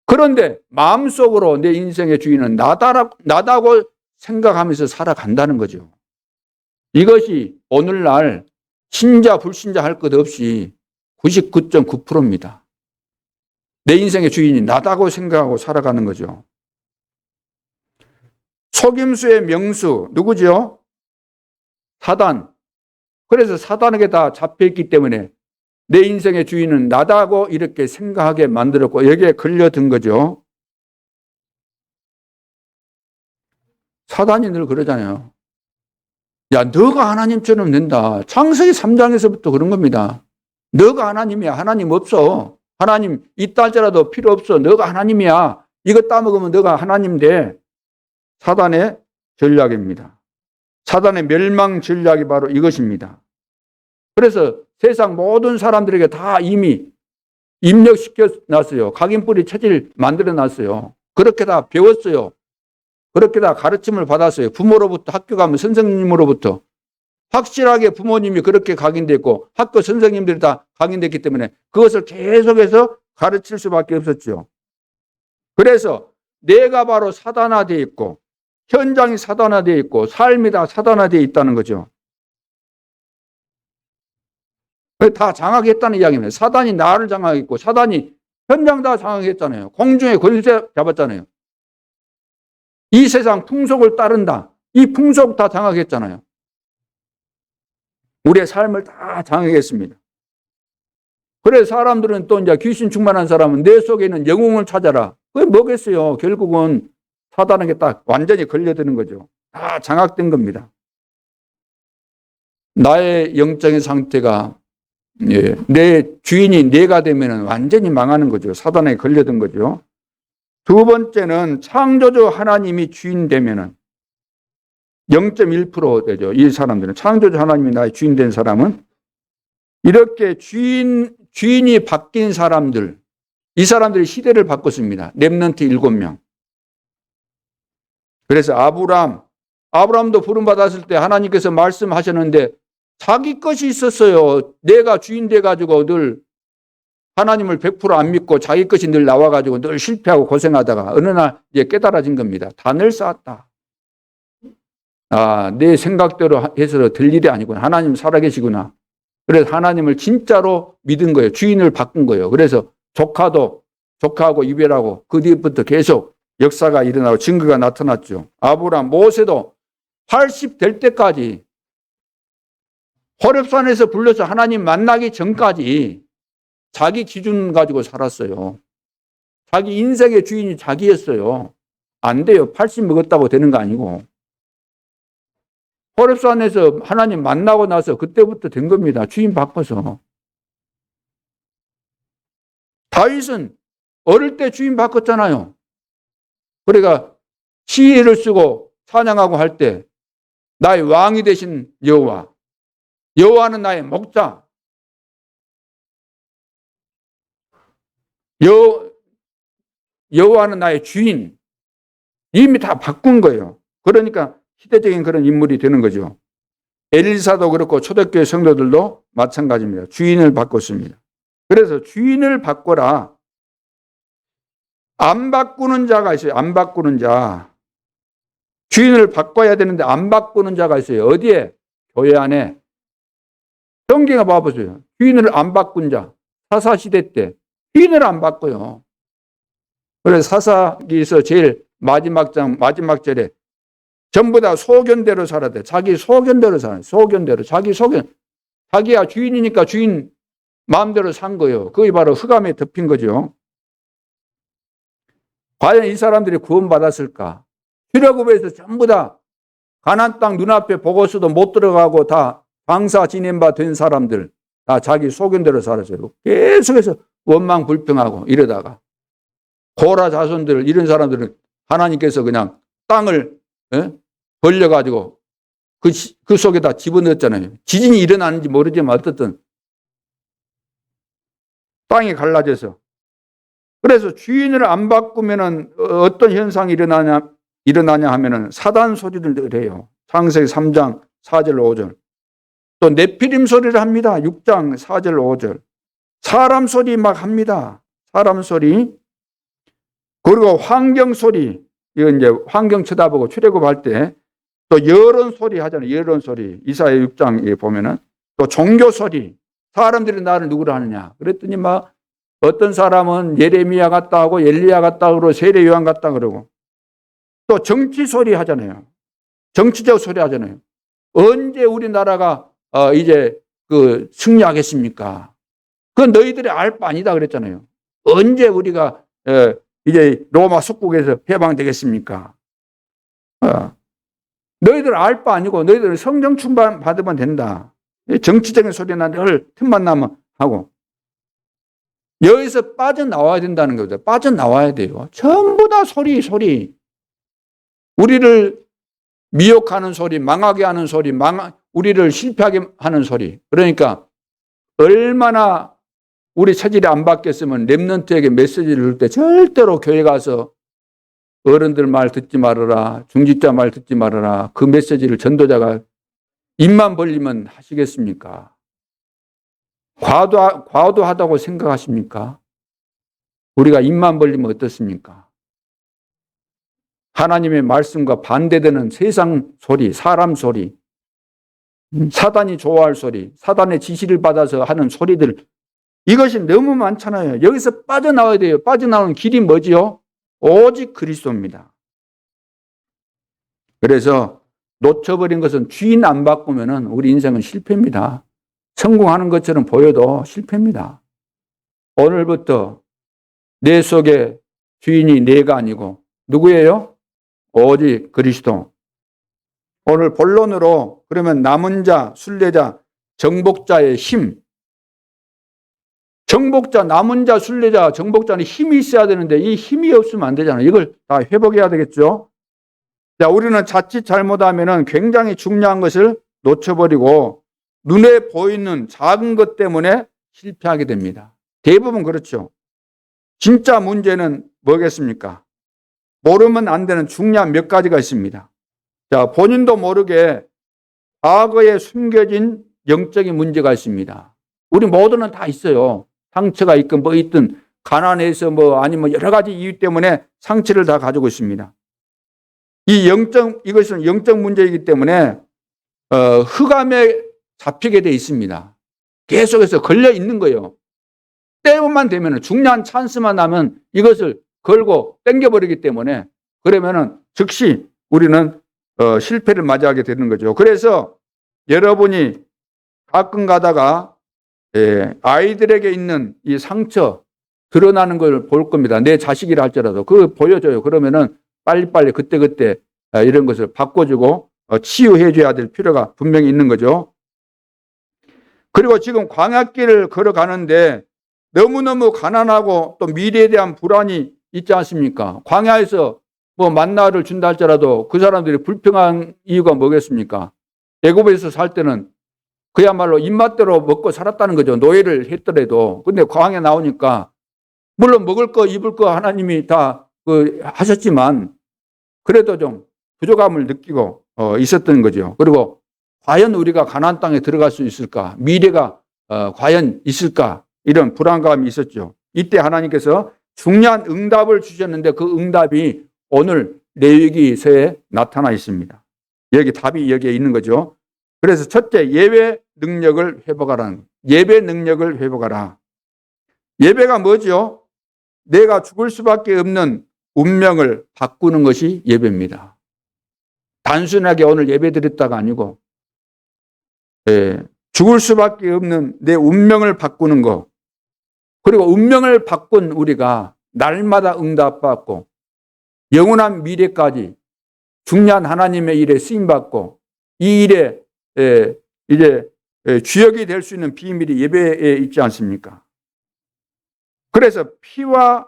그런데 마음속으로 내 인생의 주인은 나다고 생각하면서 살아간다는 거죠. 이것이 오늘날 신자 불신자 할 것 없이 99.9%입니다. 내 인생의 주인이 나다고 생각하고 살아가는 거죠. 속임수의 명수 누구죠? 사단. 그래서 사단에게 다 잡혀있기 때문에 내 인생의 주인은 나다고 이렇게 생각하게 만들었고 여기에 걸려든 거죠. 사단이 늘 그러잖아요. 야, 너가 하나님처럼 된다. 창세기 3장에서부터 그런 겁니다. 너가 하나님이야. 하나님 없어. 하나님 있다 할지라도 필요 없어. 너가 하나님이야. 이거 따먹으면 너가 하나님 돼. 사단의 전략입니다. 사단의 멸망 전략이 바로 이것입니다. 그래서 세상 모든 사람들에게 다 이미 입력시켜 놨어요. 각인뿌리 체질 만들어 놨어요. 그렇게 다 배웠어요. 그렇게 다 가르침을 받았어요. 부모로부터, 학교 가면 선생님으로부터. 확실하게 부모님이 그렇게 각인됐고 학교 선생님들이 다 각인됐기 때문에 그것을 계속해서 가르칠 수밖에 없었죠. 그래서 내가 바로 사단화되어 있고 현장이 사단화되어 있고 삶이 다 사단화되어 있다는 거죠. 다 장악했다는 이야기입니다. 사단이 나를 장악했고 사단이 현장 다 장악했잖아요. 공중에 권세 잡았잖아요. 이 세상 풍속을 따른다. 이 풍속 다 장악했잖아요. 우리의 삶을 다 장악했습니다. 그래서 사람들은 또 이제 귀신 충만한 사람은 내 속에 있는 영웅을 찾아라. 그게 뭐겠어요? 결국은 사단에게 딱 완전히 걸려드는 거죠. 다 장악된 겁니다. 나의 영적인 상태가 내 주인이 내가 되면 완전히 망하는 거죠. 사단에 걸려든 거죠. 두 번째는 창조주 하나님이 주인 되면은 0.1% 되죠. 이 사람들은 창조주 하나님이 나의 주인 된 사람은 이렇게 주인이 바뀐 사람들, 이 사람들이 시대를 바꿨습니다. 렘넌트 7명. 그래서 아브람도 부름받았을 때 하나님께서 말씀하셨는데 자기 것이 있었어요. 내가 주인 돼가지고 늘 하나님을 100% 안 믿고 자기 것이 늘 나와가지고 늘 실패하고 고생하다가 어느 날 이제 깨달아진 겁니다. 단을 쌓았다. 내 생각대로 해서 될 일이 아니구나. 하나님 살아계시구나. 그래서 하나님을 진짜로 믿은 거예요. 주인을 바꾼 거예요. 그래서 조카하고 이별하고 그 뒤부터 계속 역사가 일어나고 증거가 나타났죠. 아브라함, 모세도 80 될 때까지 호렙산에서 불려서 하나님 만나기 전까지 자기 기준 가지고 살았어요. 자기 인생의 주인이 자기였어요. 안 돼요. 80 먹었다고 되는 거 아니고. 호렙산에서 하나님 만나고 나서 그때부터 된 겁니다. 주인 바꿔서. 다윗은 어릴 때 주인 바꿨잖아요. 그러니까 시를 쓰고 찬양하고 할 때 나의 왕이 되신 여호와는 나의 목자, 여호와는 나의 주인. 이미 다 바꾼 거예요. 그러니까 시대적인 그런 인물이 되는 거죠. 엘리사도 그렇고 초대교회 성도들도 마찬가지입니다. 주인을 바꿨습니다. 그래서 주인을 바꿔라. 안 바꾸는 자가 있어요. 안 바꾸는 자. 주인을 바꿔야 되는데 안 바꾸는 자가 있어요. 어디에? 교회 안에. 성경에 봐보세요. 주인을 안 바꾼 자. 사사시대 때 주인을 안 바꿔요. 그래서 사사기에서 제일 마지막 절에 전부 다 소견대로 살아야 돼. 자기 소견대로 살아야 돼. 소견대로. 자기야 주인이니까 주인 마음대로 산 거예요. 그게 바로 흑암에 덮인 거죠. 과연 이 사람들이 구원받았을까? 출애굽에서 전부 다 가나안 땅 눈앞에 보고서도 못 들어가고 다 방사 지낸 바 된 사람들 다 자기 소견대로 살았어요. 계속해서 원망 불평하고 이러다가 고라 자손들 이런 사람들은 하나님께서 그냥 땅을 벌려가지고 그 속에다 집어넣었잖아요. 지진이 일어나는지 모르지만 어떻든 땅이 갈라져서. 그래서 주인을 안 바꾸면은 어떤 현상이 일어나냐 하면은 사단 소리를 늘 해요. 창세기 3장 4절 5절. 또 네피림 소리를 합니다. 6장 4절 5절. 사람 소리 막 합니다. 사람 소리. 그리고 환경 소리. 이건 이제 환경 쳐다보고 출애굽할 때 또 여론 소리 하잖아요. 여론 소리. 이사야 6장에 보면은 또 종교 소리. 사람들이 나를 누구로 하느냐. 그랬더니 막 어떤 사람은 예레미야 같다 하고 엘리야 같다 그러고 세례 요한 같다 그러고 또 정치 소리 하잖아요. 정치적 소리 하잖아요. 언제 우리나라가 이제 승리하겠습니까? 그건 너희들이 알 바 아니다 그랬잖아요. 언제 우리가 이제 로마 속국에서 해방되겠습니까? 너희들 알 바 아니고 너희들은 성령 충만 받으면 된다. 정치적인 소리나 늘 틈만 나면 하고 여기서 빠져나와야 된다는 거죠. 빠져나와야 돼요. 전부 다 소리. 우리를 미혹하는 소리, 망하게 하는 소리, 우리를 실패하게 하는 소리. 그러니까 얼마나 우리 체질이 안 바뀌었으면 렘넌트에게 메시지를 줄 때 절대로 교회 가서 어른들 말 듣지 말아라, 중직자 말 듣지 말아라. 그 메시지를 전도자가 입만 벌리면 하시겠습니까? 과도하다고 생각하십니까? 우리가 입만 벌리면 어떻습니까? 하나님의 말씀과 반대되는 세상 소리, 사람 소리, 사단이 좋아할 소리, 사단의 지시를 받아서 하는 소리들, 이것이 너무 많잖아요. 여기서 빠져나와야 돼요. 빠져나오는 길이 뭐지요? 오직 그리스도입니다. 그래서 놓쳐버린 것은 주인 안 바꾸면 우리 인생은 실패입니다. 성공하는 것처럼 보여도 실패입니다. 오늘부터 내 속에 주인이 내가 아니고 누구예요? 오직 그리스도. 오늘 본론으로 그러면 남은 자, 순례자, 정복자의 힘. 정복자, 남은 자, 순례자, 정복자는 힘이 있어야 되는데 이 힘이 없으면 안 되잖아요. 이걸 다 회복해야 되겠죠. 자, 우리는 자칫 잘못하면 굉장히 중요한 것을 놓쳐버리고 눈에 보이는 작은 것 때문에 실패하게 됩니다. 대부분 그렇죠. 진짜 문제는 뭐겠습니까? 모르면 안 되는 중요한 몇 가지가 있습니다. 자, 본인도 모르게 과거에 숨겨진 영적인 문제가 있습니다. 우리 모두는 다 있어요. 상처가 있건 뭐 있든 가난해서 뭐 아니면 여러 가지 이유 때문에 상처를 다 가지고 있습니다. 이것은 영적 문제이기 때문에 흑암에 잡히게 돼 있습니다. 계속해서 걸려 있는 거예요. 때만 되면 중요한 찬스만 나면 이것을 걸고 땡겨버리기 때문에 그러면은 즉시 우리는 실패를 맞이하게 되는 거죠. 그래서 여러분이 가끔 가다가 아이들에게 있는 이 상처 드러나는 걸 볼 겁니다. 내 자식이라 할지라도 그거 보여줘요. 그러면은 빨리빨리 그때그때 이런 것을 바꿔주고 치유해 줘야 될 필요가 분명히 있는 거죠. 그리고 지금 광야길을 걸어가는데 너무너무 가난하고 또 미래에 대한 불안이 있지 않습니까? 광야에서 뭐 만나를 준다 할지라도 그 사람들이 불평한 이유가 뭐겠습니까? 애굽에서 살 때는 그야말로 입맛대로 먹고 살았다는 거죠. 노예를 했더라도. 근데 광야에 나오니까 물론 먹을 거 입을 거 하나님이 다 하셨지만 그래도 좀 부족함을 느끼고 있었던 거죠. 그리고 과연 우리가 가나안 땅에 들어갈 수 있을까? 미래가 과연 있을까? 이런 불안감이 있었죠. 이때 하나님께서 중요한 응답을 주셨는데 그 응답이 오늘 레위기서에 나타나 있습니다. 여기 답이 여기에 있는 거죠. 그래서 첫째, 예배 능력을 회복하라는 거예요. 예배 능력을 회복하라. 예배가 뭐죠? 내가 죽을 수밖에 없는 운명을 바꾸는 것이 예배입니다. 단순하게 오늘 예배 드렸다가 아니고 죽을 수밖에 없는 내 운명을 바꾸는 것. 그리고 운명을 바꾼 우리가 날마다 응답받고 영원한 미래까지 중요한 하나님의 일에 쓰임받고 이 일에 이제 주역이 될 수 있는 비밀이 예배에 있지 않습니까? 그래서 피와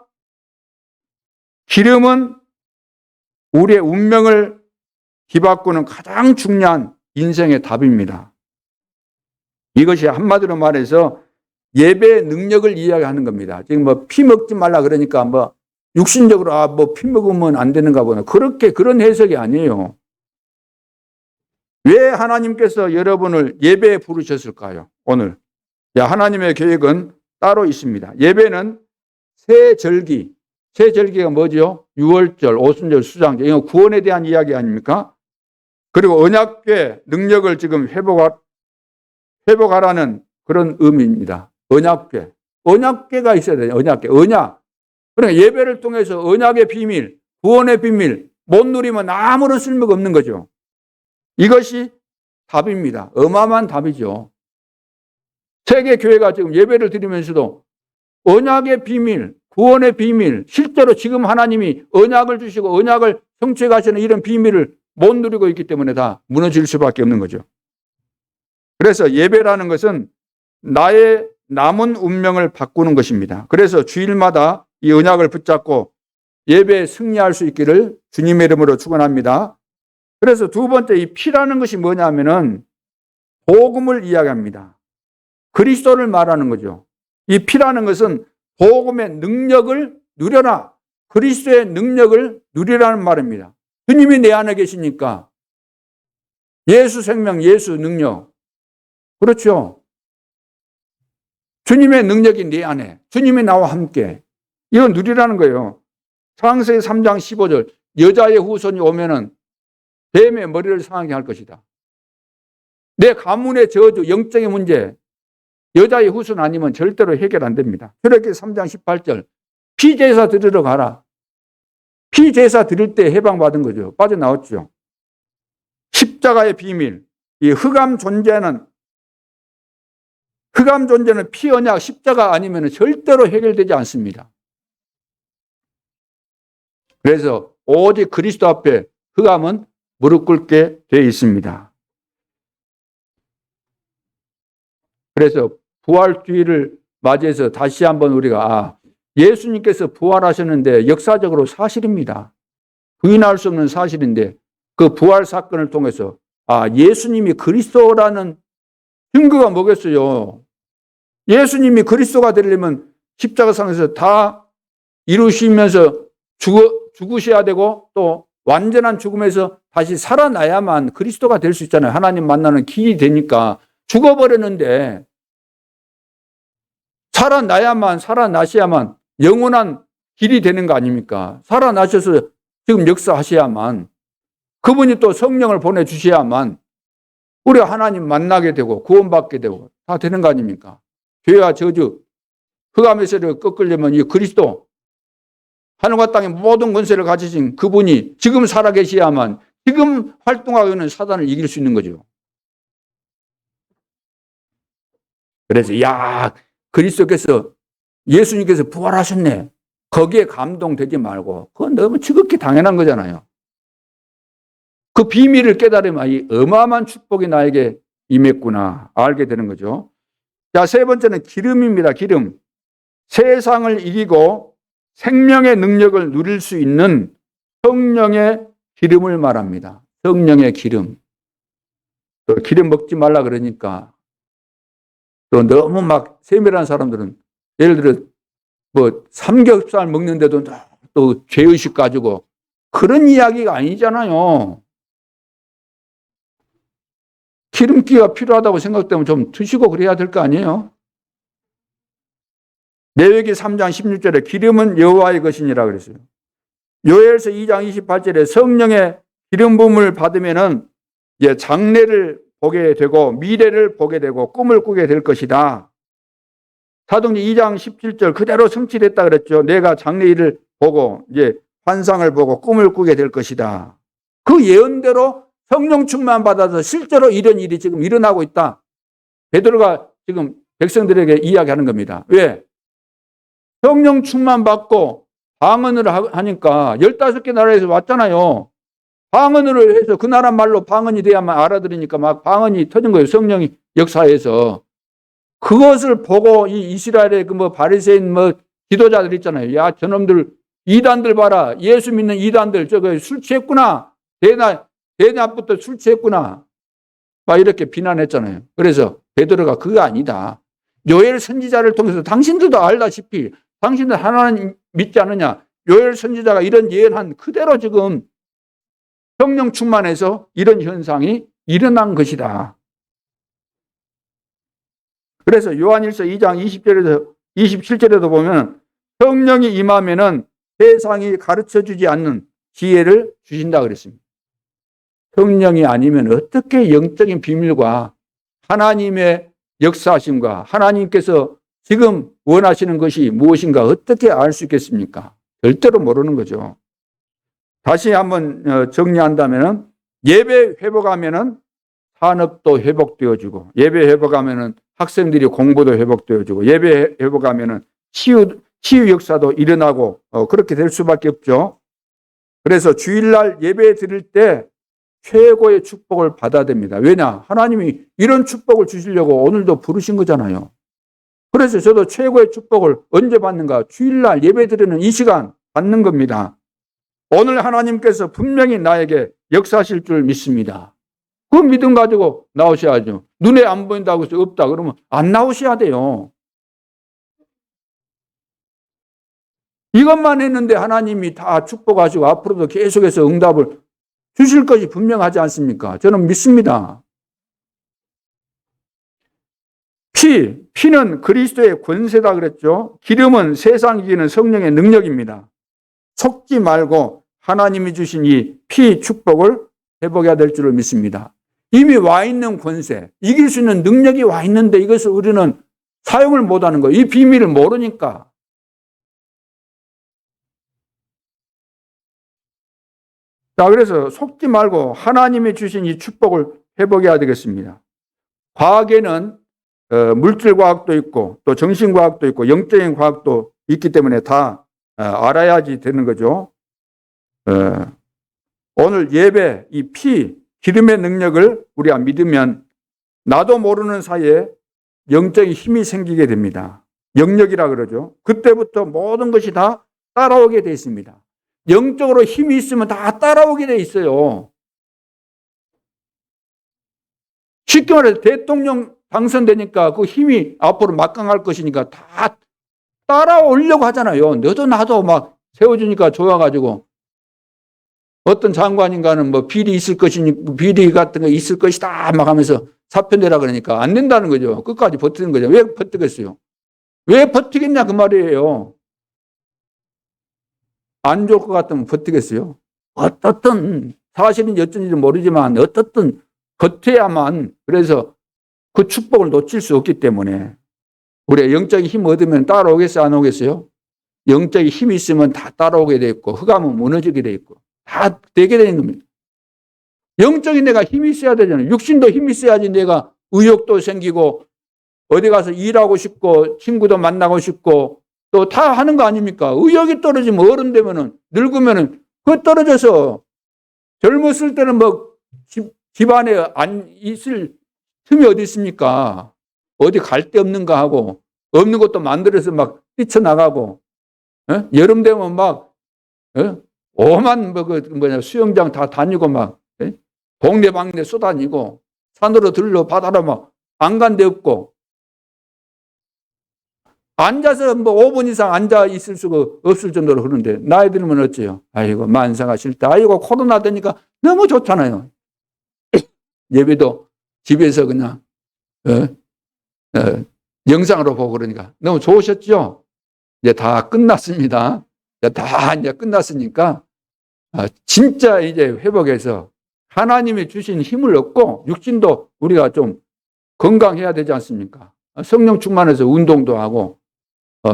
기름은 우리의 운명을 뒤바꾸는 가장 중요한 인생의 답입니다. 이것이 한마디로 말해서 예배의 능력을 이야기하는 겁니다. 지금 뭐 피 먹지 말라 그러니까 뭐 육신적으로 뭐 피 먹으면 안 되는가 보네. 그런 해석이 아니에요. 왜 하나님께서 여러분을 예배에 부르셨을까요? 오늘. 하나님의 계획은 따로 있습니다. 예배는 새 절기가 뭐죠? 유월절, 오순절, 수장절. 이거 구원에 대한 이야기 아닙니까? 그리고 언약궤 능력을 지금 회복하라는 그런 의미입니다. 언약궤가 있어야 돼요. 언약. 그러니까 예배를 통해서 언약의 비밀, 구원의 비밀 못 누리면 아무런 쓸모가 없는 거죠. 이것이 답입니다. 어마어마한 답이죠. 세계 교회가 지금 예배를 드리면서도 언약의 비밀, 구원의 비밀, 실제로 지금 하나님이 언약을 주시고 언약을 성취해 가시는 이런 비밀을 못 누리고 있기 때문에 다 무너질 수밖에 없는 거죠. 그래서 예배라는 것은 나의 남은 운명을 바꾸는 것입니다. 그래서 주일마다 이 언약을 붙잡고 예배에 승리할 수 있기를 주님의 이름으로 축원합니다. 그래서 두 번째 이 피라는 것이 뭐냐면은 복음을 이야기합니다. 그리스도를 말하는 거죠. 이 피라는 것은 복음의 능력을 누려라. 그리스도의 능력을 누리라는 말입니다. 주님이 내 안에 계시니까 예수 생명, 예수 능력. 그렇죠. 주님의 능력이 네 안에, 주님이 나와 함께. 이거 누리라는 거예요. 창세기 3장 15절. 여자의 후손이 오면은 뱀의 머리를 상하게 할 것이다. 내 가문의 저주, 영적인 문제, 여자의 후손 아니면 절대로 해결 안 됩니다. 출애굽기 3장 18절. 피제사 드리러 가라. 피제사 드릴 때 해방받은 거죠. 빠져나왔죠. 십자가의 비밀. 이 흑암 존재는 피 언약 십자가 아니면 절대로 해결되지 않습니다. 그래서 오직 그리스도 앞에 흑암은 무릎 꿇게 되어 있습니다. 그래서 부활주의를 맞이해서 다시 한번 우리가 예수님께서 부활하셨는데 역사적으로 사실입니다. 부인할 수 없는 사실인데 그 부활 사건을 통해서 예수님이 그리스도라는 증거가 뭐겠어요? 예수님이 그리스도가 되려면 십자가상에서 다 이루시면서 죽으셔야 되고 또 완전한 죽음에서 다시 살아나야만 그리스도가 될 수 있잖아요. 하나님 만나는 길이 되니까. 죽어버렸는데 살아나셔야만 영원한 길이 되는 거 아닙니까? 살아나셔서 지금 역사하셔야만, 그분이 또 성령을 보내주셔야만 우리가 하나님 만나게 되고 구원받게 되고 다 되는 거 아닙니까? 죄와 저주, 흑암의 세력을 꺾으려면 이 그리스도, 하늘과 땅의 모든 권세를 가지신 그분이 지금 살아계셔야만 지금 활동하고 있는 사단을 이길 수 있는 거죠. 그래서 그리스도께서, 예수님께서 부활하셨네. 거기에 감동되지 말고 그건 너무 지극히 당연한 거잖아요. 그 비밀을 깨달으면 이 어마어마한 축복이 나에게 임했구나 알게 되는 거죠. 자, 세 번째는 기름입니다. 기름. 세상을 이기고 생명의 능력을 누릴 수 있는 성령의 기름을 말합니다. 성령의 기름. 또 기름 먹지 말라 그러니까 또 너무 막 세밀한 사람들은 예를 들어 삼겹살 먹는데도 또 죄의식 가지고 그런 이야기가 아니잖아요. 기름기가 필요하다고 생각되면 좀 드시고 그래야 될 거 아니에요? 레위기 3장 16절에 기름은 여호와의 것이니라 그랬어요. 요엘서 2장 28절에 성령의 기름 부음을 받으면은 장래를 보게 되고 미래를 보게 되고 꿈을 꾸게 될 것이다. 사도행전 2장 17절 그대로 성취됐다 그랬죠. 내가 장래 일을 보고 환상을 보고 꿈을 꾸게 될 것이다. 그 예언대로 성령 충만 받아서 실제로 이런 일이 지금 일어나고 있다. 베드로가 지금 백성들에게 이야기하는 겁니다. 왜? 성령 충만 받고 방언을 하니까 15개 나라에서 왔잖아요. 방언으로 해서 그 나라 말로 방언이 돼야만 알아들으니까 막 방언이 터진 거예요. 성령이 역사에서. 그것을 보고 이 이스라엘의 바리새인 지도자들 있잖아요. 야, 저놈들 이단들 봐라. 예수 믿는 이단들 저거 술 취했구나. 대낮부터 술 취했구나. 막 이렇게 비난했잖아요. 그래서 베드로가 그거 아니다. 요엘 선지자를 통해서 당신들도 알다시피 당신들 하나님 믿지 않느냐. 요엘 선지자가 이런 예언한 그대로 지금 성령 충만해서 이런 현상이 일어난 것이다. 그래서 요한일서 2장 20절에서 27절에도 보면 성령이 임하면은 세상이 가르쳐주지 않는 지혜를 주신다 그랬습니다. 성령이 아니면 어떻게 영적인 비밀과 하나님의 역사하심과 하나님께서 지금 원하시는 것이 무엇인가 어떻게 알 수 있겠습니까? 절대로 모르는 거죠. 다시 한번 정리한다면 예배 회복하면은 산업도 회복되어지고 예배 회복하면은 학생들이 공부도 회복되어지고 예배 회복하면은 치유 역사도 일어나고 그렇게 될 수밖에 없죠. 그래서 주일날 예배 드릴 때 최고의 축복을 받아야 됩니다. 왜냐? 하나님이 이런 축복을 주시려고 오늘도 부르신 거잖아요. 그래서 저도 최고의 축복을 언제 받는가? 주일날 예배 드리는 이 시간 받는 겁니다. 오늘 하나님께서 분명히 나에게 역사하실 줄 믿습니다. 그 믿음 가지고 나오셔야죠. 눈에 안 보인다고 해서 없다 그러면 안 나오셔야 돼요. 이것만 했는데 하나님이 다 축복하시고 앞으로도 계속해서 응답을 주실 것이 분명하지 않습니까? 저는 믿습니다. 피는 그리스도의 권세다 그랬죠. 기름은 세상 이기는 성령의 능력입니다. 속지 말고 하나님이 주신 이 피 축복을 회복해야 될 줄을 믿습니다. 이미 와 있는 권세, 이길 수 있는 능력이 와 있는데 이것을 우리는 사용을 못하는 거예요. 이 비밀을 모르니까. 자, 그래서 속지 말고 하나님이 주신 이 축복을 회복해야 되겠습니다. 과학에는 물질과학도 있고 또 정신과학도 있고 영적인 과학도 있기 때문에 다 알아야지 되는 거죠. 오늘 예배 이 기름의 능력을 우리가 믿으면 나도 모르는 사이에 영적인 힘이 생기게 됩니다. 영력이라 그러죠. 그때부터 모든 것이 다 따라오게 되어 있습니다. 영적으로 힘이 있으면 다 따라오게 되어 있어요. 쉽게 말해서 대통령 당선되니까 그 힘이 앞으로 막강할 것이니까 다 따라오려고 하잖아요. 너도 나도 막 세워주니까 좋아가지고 어떤 장관인가는 뭐 비리 있을 것이니 비리 같은 거 있을 것이다 막 하면서 사표 내라 그러니까 안 된다는 거죠. 끝까지 버티는 거죠. 왜 버티겠어요? 왜 버티겠냐 그 말이에요. 안 좋을 것 같으면 버티겠어요? 어떻든 사실은 어쩐지 모르지만 어떻든 버텨야만 그래서 그 축복을 놓칠 수 없기 때문에 우리가 영적인 힘 얻으면 따라오겠어요? 안 오겠어요? 영적인 힘이 있으면 다 따라오게 돼 있고 흑암은 무너지게 돼 있고 다 되게 되는 겁니다. 영적인 내가 힘이 있어야 되잖아요. 육신도 힘이 있어야지 내가 의욕도 생기고 어디 가서 일하고 싶고 친구도 만나고 싶고 또 다 하는 거 아닙니까? 의욕이 떨어지면 어른 되면은 늙으면은 그 떨어져서 젊었을 때는 뭐 집안에 안 있을 틈이 어디 있습니까? 어디 갈 데 없는가 하고 없는 것도 만들어서 막 뛰쳐나가고 여름 되면 막 오만 수영장 다 다니고 막 동네방네 쏘다니고 산으로 들러 바다로 막 안 간 데 없고 앉아서 뭐 5분 이상 앉아 있을 수가 없을 정도로 그러는데 나이 들면 어째요? 아이고 만사가 싫다. 아이고 코로나 되니까 너무 좋잖아요. 예배도 집에서 그냥 영상으로 보고 그러니까 너무 좋으셨죠? 이제 다 끝났습니다. 이제 끝났으니까 진짜 이제 회복해서 하나님이 주신 힘을 얻고 육신도 우리가 좀 건강해야 되지 않습니까? 성령 충만해서 운동도 하고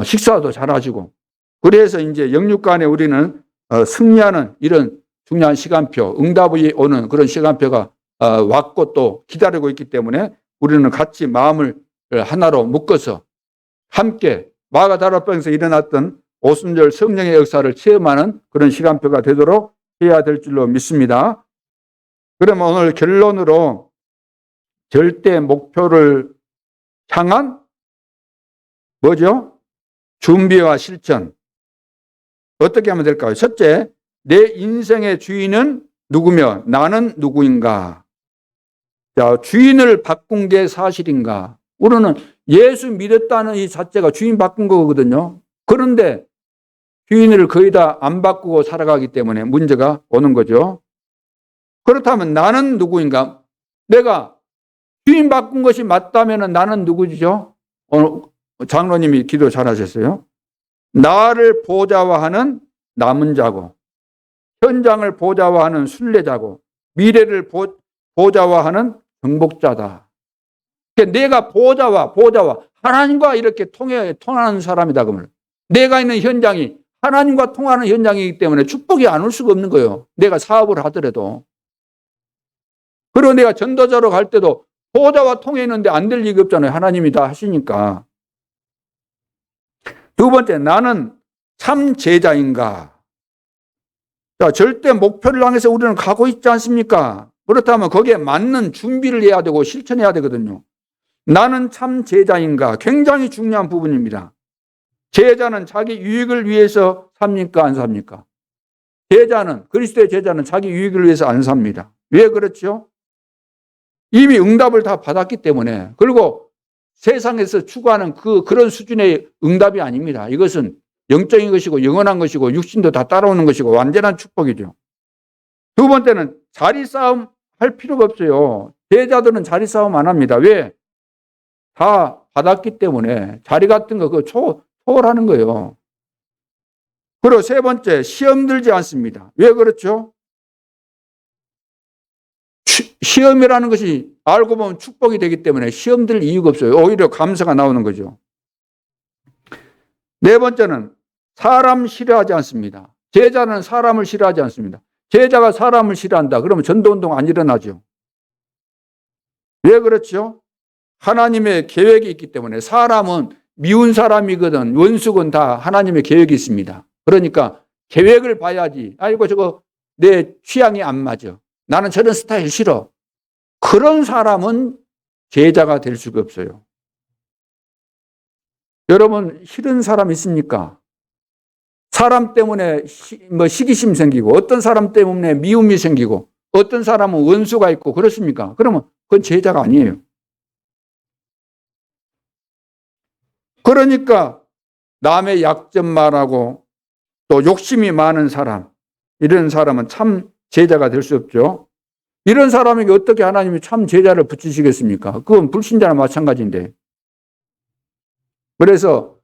식사도 잘하시고 그래서 이제 영육간에 우리는 승리하는 이런 중요한 시간표, 응답이 오는 그런 시간표가 왔고 또 기다리고 있기 때문에 우리는 같이 마음을 하나로 묶어서 함께 마가다락방에서 일어났던 오순절 성령의 역사를 체험하는 그런 시간표가 되도록 해야 될 줄로 믿습니다. 그러면 오늘 결론으로 절대 목표를 향한 뭐죠? 준비와 실천. 어떻게 하면 될까요? 첫째, 내 인생의 주인은 누구며 나는 누구인가? 자, 주인을 바꾼 게 사실인가? 우리는 예수 믿었다는 이 자체가 주인 바꾼 거거든요. 그런데 주인을 거의 다 안 바꾸고 살아가기 때문에 문제가 오는 거죠. 그렇다면 나는 누구인가? 내가 주인 바꾼 것이 맞다면 나는 누구죠? 오늘 장로님이 기도 잘하셨어요. 나를 보좌화하는 남은 자고 현장을 보좌화하는 순례자고 미래를 보좌화하는 정복자다. 그러니까 내가 보좌화 하나님과 이렇게 통하는 사람이다. 그러면 내가 있는 현장이 하나님과 통하는 현장이기 때문에 축복이 안 올 수가 없는 거예요. 내가 사업을 하더라도. 그리고 내가 전도자로 갈 때도 보좌와 통했는데 안 될 리가 없잖아요. 하나님이 다 하시니까. 두 번째, 나는 참 제자인가? 자, 절대 목표를 향해서 우리는 가고 있지 않습니까? 그렇다면 거기에 맞는 준비를 해야 되고 실천해야 되거든요. 나는 참 제자인가? 굉장히 중요한 부분입니다. 제자는 자기 유익을 위해서 삽니까? 안 삽니까? 그리스도의 제자는 자기 유익을 위해서 안 삽니다. 왜 그렇죠? 이미 응답을 다 받았기 때문에. 그리고 세상에서 추구하는 그런 수준의 응답이 아닙니다. 이것은 영적인 것이고 영원한 것이고 육신도 다 따라오는 것이고 완전한 축복이죠. 두 번째는 자리 싸움 할 필요가 없어요. 제자들은 자리 싸움 안 합니다. 왜? 다 받았기 때문에 자리 같은 거 그거 초월하는 거예요. 그리고 세 번째, 시험 들지 않습니다. 왜 그렇죠? 시험이라는 것이 알고 보면 축복이 되기 때문에 시험 들 이유가 없어요. 오히려 감사가 나오는 거죠. 네 번째는 사람 싫어하지 않습니다. 제자는 사람을 싫어하지 않습니다. 제자가 사람을 싫어한다. 그러면 전도운동 안 일어나죠. 왜 그렇죠? 하나님의 계획이 있기 때문에. 사람은 미운 사람이거든 원수건 다 하나님의 계획이 있습니다. 그러니까 계획을 봐야지. 아이고 저거 내 취향이 안 맞아. 나는 저런 스타일 싫어. 그런 사람은 제자가 될 수가 없어요. 여러분 싫은 사람 있습니까? 사람 때문에 시기심 생기고 어떤 사람 때문에 미움이 생기고 어떤 사람은 원수가 있고 그렇습니까? 그러면 그건 제자가 아니에요. 그러니까 남의 약점 말하고 또 욕심이 많은 사람, 이런 사람은 참 제자가 될 수 없죠. 이런 사람에게 어떻게 하나님이 참 제자를 붙이시겠습니까? 그건 불신자나 마찬가지인데. 그래서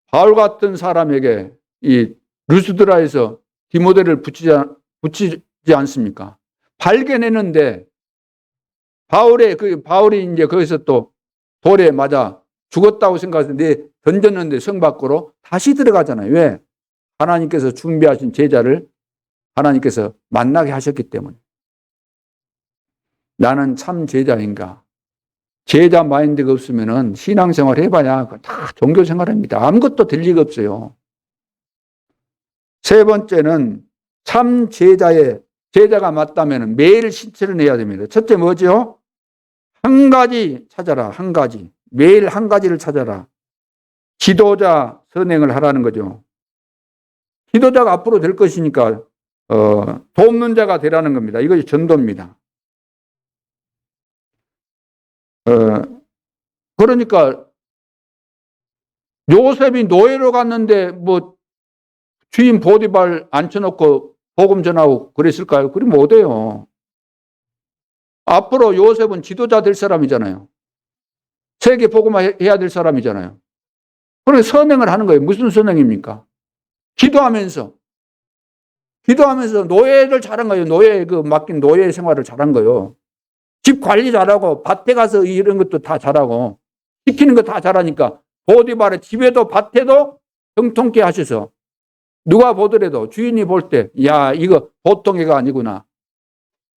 바울 같은 사람에게 이 루스드라에서 디모데를 붙이지 않습니까? 발견했는데 바울이 이제 거기서 또 돌에 맞아 죽었다고 생각해서 던졌는데 성 밖으로 다시 들어가잖아요. 왜? 하나님께서 준비하신 제자를 하나님께서 만나게 하셨기 때문에. 나는 참 제자인가? 제자 마인드가 없으면 신앙생활 해봐야 다 종교생활입니다. 아무것도 될 리가 없어요. 세 번째는 참 제자가 맞다면 매일 실천을 해야 됩니다. 첫째 뭐죠? 한 가지 찾아라. 한 가지. 매일 한 가지를 찾아라. 지도자 선행을 하라는 거죠. 지도자가 앞으로 될 것이니까 돕는 자가 되라는 겁니다. 이것이 전도입니다. 그러니까 요셉이 노예로 갔는데 뭐 주인 보디발 앉혀놓고 복음 전하고 그랬을까요? 그러면 못해요. 앞으로 요셉은 지도자 될 사람이잖아요. 세계 복음화해야 될 사람이잖아요. 그러니까 선행을 하는 거예요. 무슨 선행입니까? 기도하면서 노예를 잘한 거예요. 맡긴 노예 생활을 잘한 거예요. 집 관리 잘하고 밭에 가서 이런 것도 다 잘하고 시키는 거 다 잘하니까 보디발의 집에도 밭에도 형통케 하셔서 누가 보더라도 주인이 볼 때 야 이거 보통 애가 아니구나.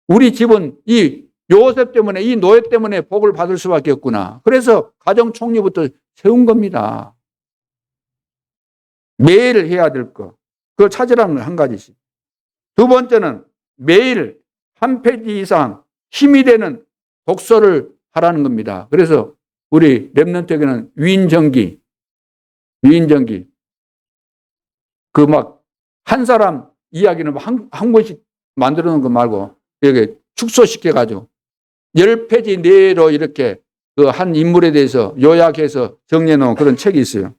우리 집은 이 요셉 때문에 이 노예 때문에 복을 받을 수밖에 없구나. 그래서 가정 총리부터 세운 겁니다. 매일 해야 될 거. 그걸 찾으라는 건 한 가지씩. 두 번째는 매일 한 페이지 이상 힘이 되는 독서를 하라는 겁니다. 그래서 우리 랩런트에게는 위인전기 그 막 한 사람 이야기는 한 권씩 만들어 놓은 거 말고 이렇게 축소시켜 가지고 10페이지 내로 이렇게 그 한 인물에 대해서 요약해서 정리해 놓은 그런 책이 있어요.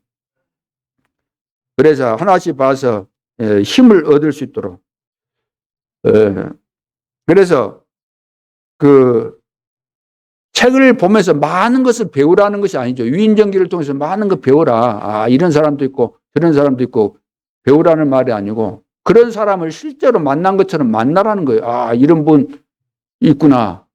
그래서 하나씩 봐서 힘을 얻을 수 있도록. 그래서 그 책을 보면서 많은 것을 배우라는 것이 아니죠. 위인전기를 통해서 많은 거 배워라. 이런 사람도 있고 저런 사람도 있고 배우라는 말이 아니고 그런 사람을 실제로 만난 것처럼 만나라는 거예요. 이런 분 있구나.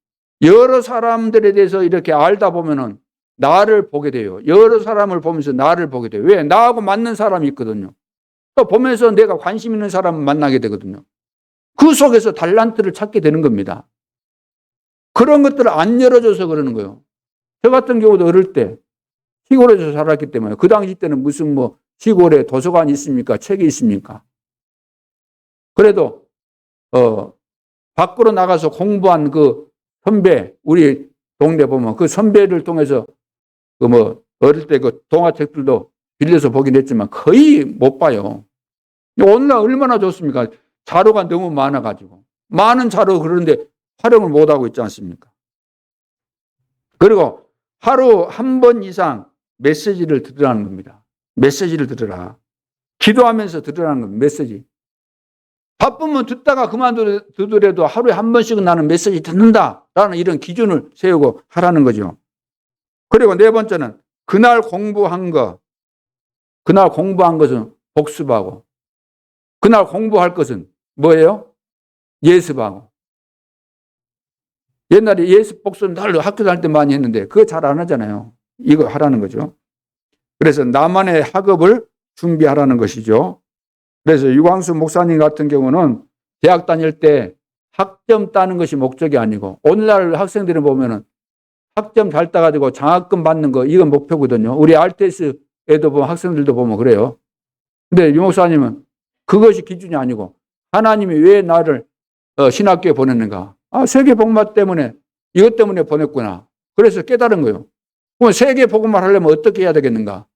여러 사람들에 대해서 이렇게 알다 보면은 나를 보게 돼요. 여러 사람을 보면서 나를 보게 돼요. 왜? 나하고 맞는 사람이 있거든요. 또 보면서 내가 관심 있는 사람을 만나게 되거든요. 그 속에서 달란트를 찾게 되는 겁니다. 그런 것들을 안 열어줘서 그러는 거예요. 저 같은 경우도 어릴 때 시골에서 살았기 때문에 그 당시 때는 무슨 뭐 시골에 도서관이 있습니까? 책이 있습니까? 그래도 밖으로 나가서 공부한 그 선배, 우리 동네 보면 그 선배를 통해서 그 뭐 어릴 때 그 동화책들도 빌려서 보긴 했지만 거의 못 봐요. 오늘날 얼마나 좋습니까? 자료가 너무 많아가지고 많은 자료 그런데 활용을 못하고 있지 않습니까? 그리고 하루 한 번 이상 메시지를 들으라는 겁니다. 메시지를 들으라. 기도하면서 들으라는 겁니다. 메시지. 바쁘면 듣다가 그만두더라도 하루에 한 번씩은 나는 메시지 듣는다라는 이런 기준을 세우고 하라는 거죠. 그리고 네 번째는 그날 공부한 것은 복습하고, 그날 공부할 것은 뭐예요? 예습하고. 옛날에 예습 복습 날 학교 다닐 때 많이 했는데 그거 잘 안 하잖아요. 이거 하라는 거죠. 그래서 나만의 학업을 준비하라는 것이죠. 그래서 유광수 목사님 같은 경우는 대학 다닐 때 학점 따는 것이 목적이 아니고, 오늘날 학생들을 보면은 학점 잘 따가지고 장학금 받는 거, 이건 목표거든요. 우리 RTS에도 보면 학생들도 보면 그래요. 근데 유 목사님은 그것이 기준이 아니고, 하나님이 왜 나를 신학교에 보냈는가? 세계 복음화 때문에, 이것 때문에 보냈구나. 그래서 깨달은 거예요. 그럼 세계 복음화를 하려면 어떻게 해야 되겠는가?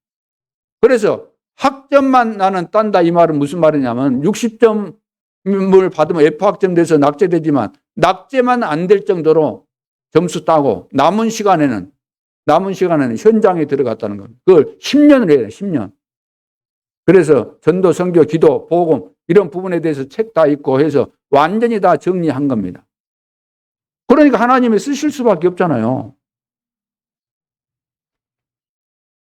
그래서 학점만 나는 딴다, 이 말은 무슨 말이냐면 60점을 받으면 F학점 돼서 낙제되지만 낙제만 안 될 정도로 점수 따고 남은 시간에는 현장에 들어갔다는 겁니다. 그걸 10년을 해야 돼요. 10년. 그래서 전도, 선교, 기도, 복음 이런 부분에 대해서 책 다 있고 해서 완전히 다 정리한 겁니다. 그러니까 하나님이 쓰실 수밖에 없잖아요.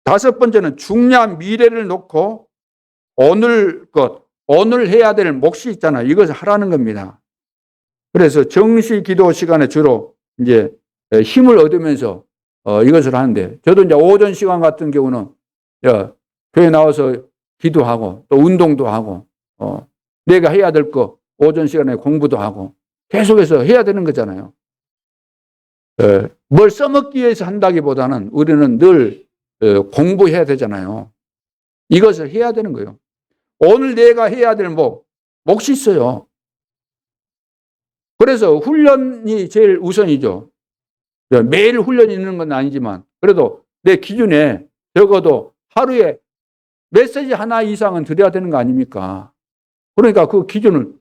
다섯 번째는 중요한 미래를 놓고 오늘 해야 될 몫이 있잖아요. 이것을 하라는 겁니다. 그래서 정시 기도 시간에 주로 이제 힘을 얻으면서 이것을 하는데, 저도 이제 오전 시간 같은 경우는 교회 나와서 기도하고 또 운동도 하고 내가 해야 될 거 오전 시간에 공부도 하고 계속해서 해야 되는 거잖아요. 뭘 써먹기 위해서 한다기보다는 우리는 늘 공부해야 되잖아요. 이것을 해야 되는 거예요. 오늘 내가 해야 될 몫이 있어요. 그래서 훈련이 제일 우선이죠. 매일 훈련이 있는 건 아니지만 그래도 내 기준에 적어도 하루에 메시지 하나 이상은 드려야 되는 거 아닙니까? 그러니까 그 기준을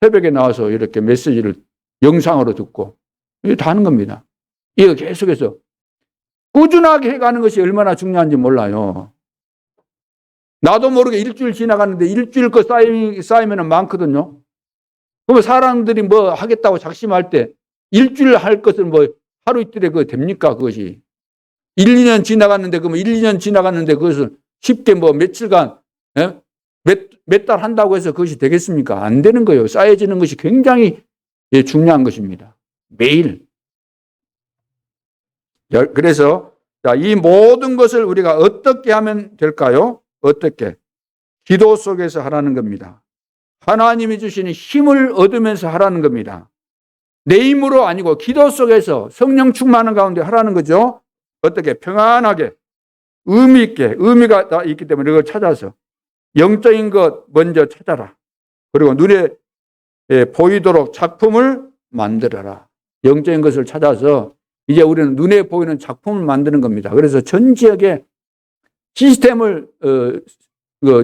새벽에 나와서 이렇게 메시지를 영상으로 듣고 이게 다 하는 겁니다. 이거 계속해서 꾸준하게 해가는 것이 얼마나 중요한지 몰라요. 나도 모르게 일주일 지나갔는데 일주일 거 쌓이면 많거든요. 그러면 사람들이 뭐 하겠다고 작심할 때 일주일 할 것을 뭐 하루 이틀에 그거 됩니까? 그것이. 1, 2년 지나갔는데 그러면 1, 2년 지나갔는데 그것을 쉽게 뭐 며칠간 몇 달 한다고 해서 그것이 되겠습니까? 안 되는 거예요. 쌓여지는 것이 굉장히 중요한 것입니다. 매일. 그래서 이 모든 것을 우리가 어떻게 하면 될까요? 어떻게? 기도 속에서 하라는 겁니다. 하나님이 주시는 힘을 얻으면서 하라는 겁니다. 내 힘으로 아니고 기도 속에서 성령 충만한 가운데 하라는 거죠. 어떻게? 평안하게, 의미 있게, 의미가 다 있기 때문에 이걸 찾아서 영적인 것 먼저 찾아라. 그리고 눈에 보이도록 작품을 만들어라. 영적인 것을 찾아서 이제 우리는 눈에 보이는 작품을 만드는 겁니다. 그래서 전 지역에 시스템을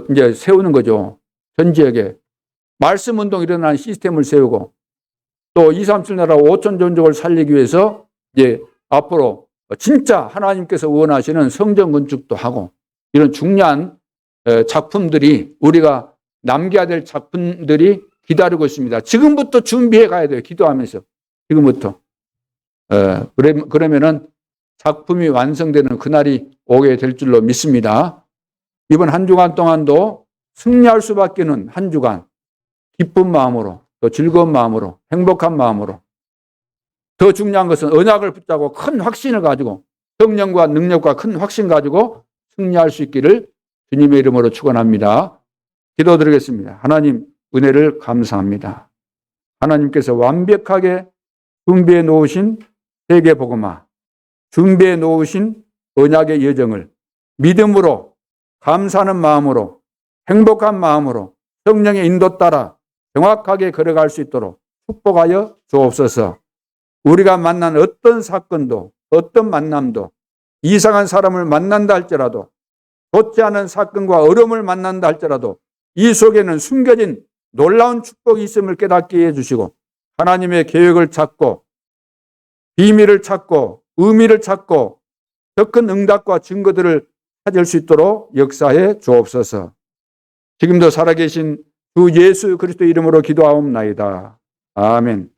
이제 세우는 거죠. 전 지역에 말씀 운동 일어나는 시스템을 세우고 또 237 나라 5천 종족을 살리기 위해서 이제 앞으로 진짜 하나님께서 원하시는 성전 건축도 하고 이런 중요한 작품들이 우리가 남겨야 될 작품들이 기다리고 있습니다. 지금부터 준비해 가야 돼요. 기도하면서 지금부터. 그러면은 작품이 완성되는 그날이 오게 될 줄로 믿습니다. 이번 한 주간 동안도 승리할 수밖에는 한 주간 기쁜 마음으로 또 즐거운 마음으로 행복한 마음으로 더 중요한 것은 언약을 붙잡고 큰 확신을 가지고 성령과 능력과 큰 확신 가지고 승리할 수 있기를 주님의 이름으로 축원합니다. 기도드리겠습니다. 하나님 은혜를 감사합니다. 하나님께서 완벽하게 준비해 놓으신 세계 복음화, 준비해 놓으신 언약의 여정을 믿음으로 감사하는 마음으로 행복한 마음으로 성령의 인도 따라 정확하게 걸어갈 수 있도록 축복하여 주옵소서. 우리가 만난 어떤 사건도 어떤 만남도 이상한 사람을 만난다 할지라도 좋지 않은 사건과 어려움을 만난다 할지라도 이 속에는 숨겨진 놀라운 축복이 있음을 깨닫게 해주시고 하나님의 계획을 찾고 비밀을 찾고 의미를 찾고 더 큰 응답과 증거들을 찾을 수 있도록 역사해 주옵소서. 지금도 살아계신 주 예수 그리스도 이름으로 기도하옵나이다. 아멘.